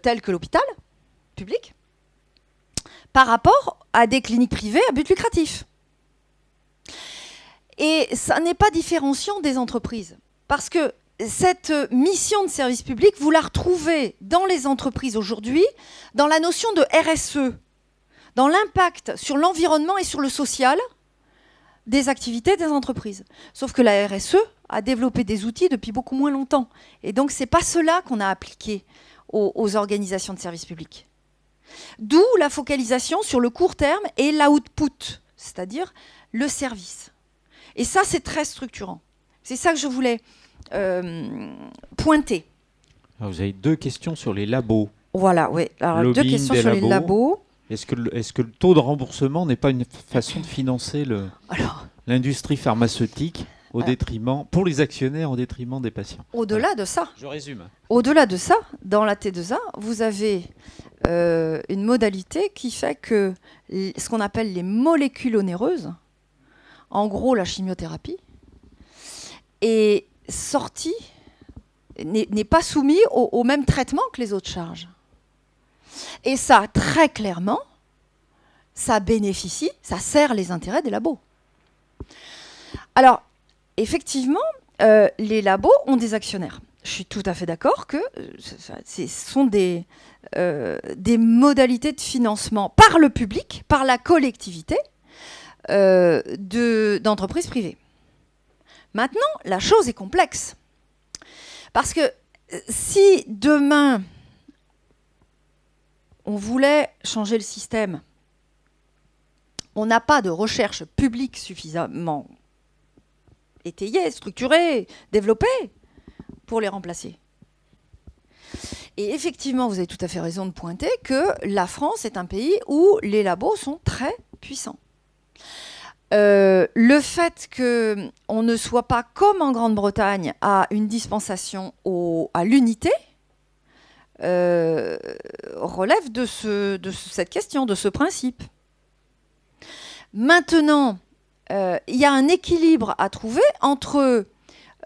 telles que l'hôpital public par rapport à des cliniques privées à but lucratif. Et ça n'est pas différenciant des entreprises, parce que cette mission de service public, vous la retrouvez dans les entreprises aujourd'hui, dans la notion de RSE, dans l'impact sur l'environnement et sur le social des activités des entreprises. Sauf que la RSE a développé des outils depuis beaucoup moins longtemps. Et donc, ce n'est pas cela qu'on a appliqué aux organisations de service public. D'où la focalisation sur le court terme et l'output, c'est-à-dire le service. Et ça, c'est très structurant. C'est ça que je voulais pointer. Alors, vous avez 2 questions sur les labos. Voilà, oui. Alors, 2 questions sur les labos. Est-ce que le taux de remboursement n'est pas une façon de financer l'industrie pharmaceutique au détriment, pour les actionnaires, au détriment des patients? Au-delà de ça. Je résume. Au-delà de ça, dans la T2A, vous avez une modalité qui fait que ce qu'on appelle les molécules onéreuses, en gros la chimiothérapie, est sortie, n'est pas soumis au même traitement que les autres charges. Et ça, très clairement, ça bénéficie, ça sert les intérêts des labos. Alors, effectivement, les labos ont des actionnaires. Je suis tout à fait d'accord que ce sont des modalités de financement par le public, par la collectivité, d'entreprises privées. Maintenant, la chose est complexe. Parce que si demain, on voulait changer le système, on n'a pas de recherche publique suffisamment étayée, structurée, développée pour les remplacer. Et effectivement, vous avez tout à fait raison de pointer que la France est un pays où les labos sont très puissants. Le fait qu'on ne soit pas comme en Grande-Bretagne à une dispensation à l'unité relève de cette question, de ce principe. Maintenant, il y a un équilibre à trouver entre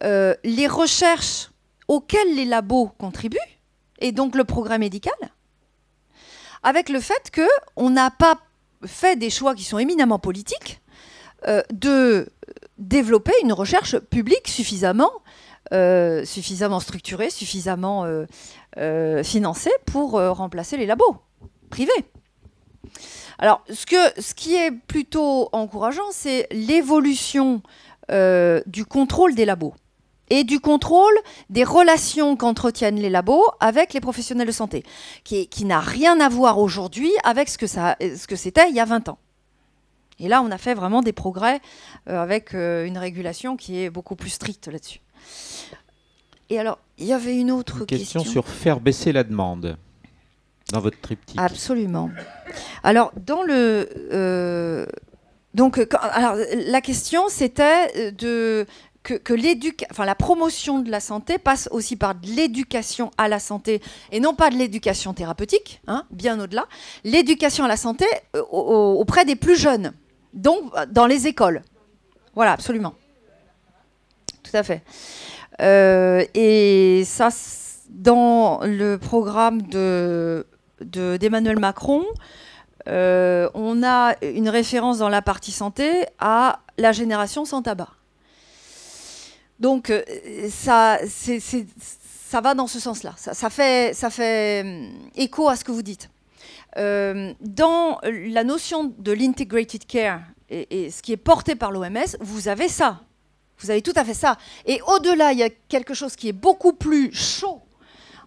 les recherches auxquelles les labos contribuent, et donc le progrès médical, avec le fait qu'on n'a pas fait des choix qui sont éminemment politiques, de développer une recherche publique suffisamment structurée, suffisamment financée pour remplacer les labos privés. Alors, ce qui est plutôt encourageant, c'est l'évolution du contrôle des labos et du contrôle des relations qu'entretiennent les labos avec les professionnels de santé, qui n'a rien à voir aujourd'hui avec ce que c'était il y a 20 ans. Et là, on a fait vraiment des progrès avec une régulation qui est beaucoup plus stricte là-dessus. Et alors, il y avait une autre question sur faire baisser la demande. dans votre triptyque. Absolument. Alors, dans le... alors, la question, c'était que la promotion de la santé passe aussi par de l'éducation à la santé, et non pas de l'éducation thérapeutique, hein, bien au-delà. L'éducation à la santé auprès des plus jeunes, donc dans les écoles. Voilà, absolument. Tout à fait. Et ça, dans le programme d'Emmanuel Macron, on a une référence dans la partie santé à la génération sans tabac. Donc, ça va dans ce sens-là. Ça fait écho à ce que vous dites. Dans la notion de l'integrated care et ce qui est porté par l'OMS, vous avez ça. Vous avez tout à fait ça. Et au-delà, il y a quelque chose qui est beaucoup plus chaud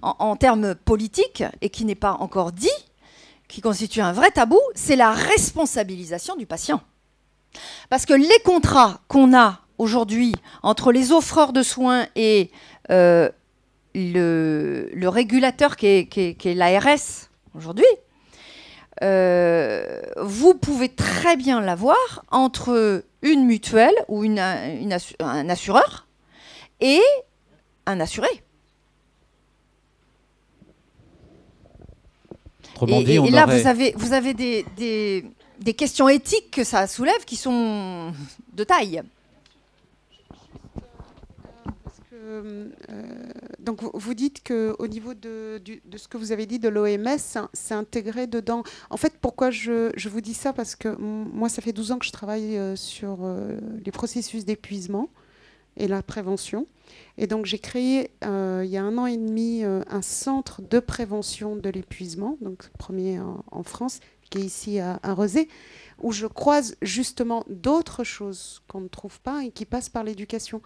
en termes politiques et qui n'est pas encore dit, qui constitue un vrai tabou, c'est la responsabilisation du patient. Parce que les contrats qu'on a aujourd'hui entre les offreurs de soins et le régulateur qui est l'ARS aujourd'hui, vous pouvez très bien l'avoir entre une mutuelle ou un assureur et un assuré. Et là, vous avez des questions éthiques que ça soulève qui sont de taille. Donc vous dites qu'au niveau de ce que vous avez dit de l'OMS, c'est intégré dedans. En fait, pourquoi je vous dis ça? Parce que moi, ça fait 12 ans que je travaille sur les processus d'épuisement et la prévention. Et donc j'ai créé, il y a 1 an et demi, un centre de prévention de l'épuisement, donc premier en France, qui est ici à Rezé, où je croise justement d'autres choses qu'on ne trouve pas et qui passent par l'éducation.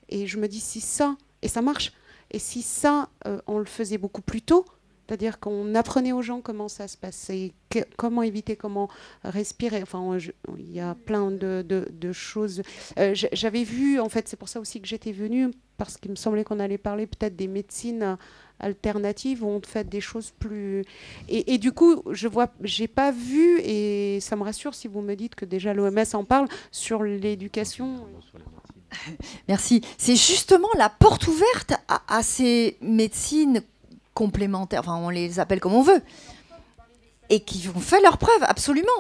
Et je me dis, si ça, et ça marche, et si ça, on le faisait beaucoup plus tôt, c'est-à-dire qu'on apprenait aux gens comment ça se passait, comment éviter, comment respirer, enfin, il y a plein de choses. J'avais vu, en fait, c'est pour ça aussi que j'étais venue, parce qu'il me semblait qu'on allait parler peut-être des médecines alternatives où on fait des choses plus... Et du coup, j'ai pas vu, et ça me rassure si vous me dites que déjà l'OMS en parle, sur l'éducation... Merci. C'est justement la porte ouverte à ces médecines complémentaires, enfin on les appelle comme on veut, et qui ont fait leurs preuves, absolument.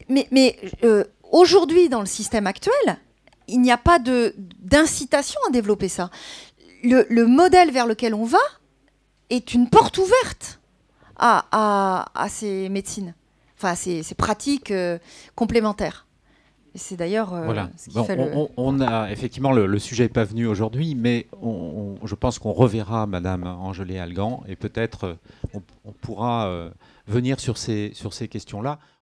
Mais aujourd'hui, dans le système actuel, il n'y a pas d'incitation à développer ça. Le modèle vers lequel on va est une porte ouverte à ces médecines, enfin à ces pratiques complémentaires. C'est d'ailleurs ce qui fait on a effectivement le sujet n'est pas venu aujourd'hui, mais je pense qu'on reverra Madame Angélé Algan et peut-être on pourra venir sur ces questions-là.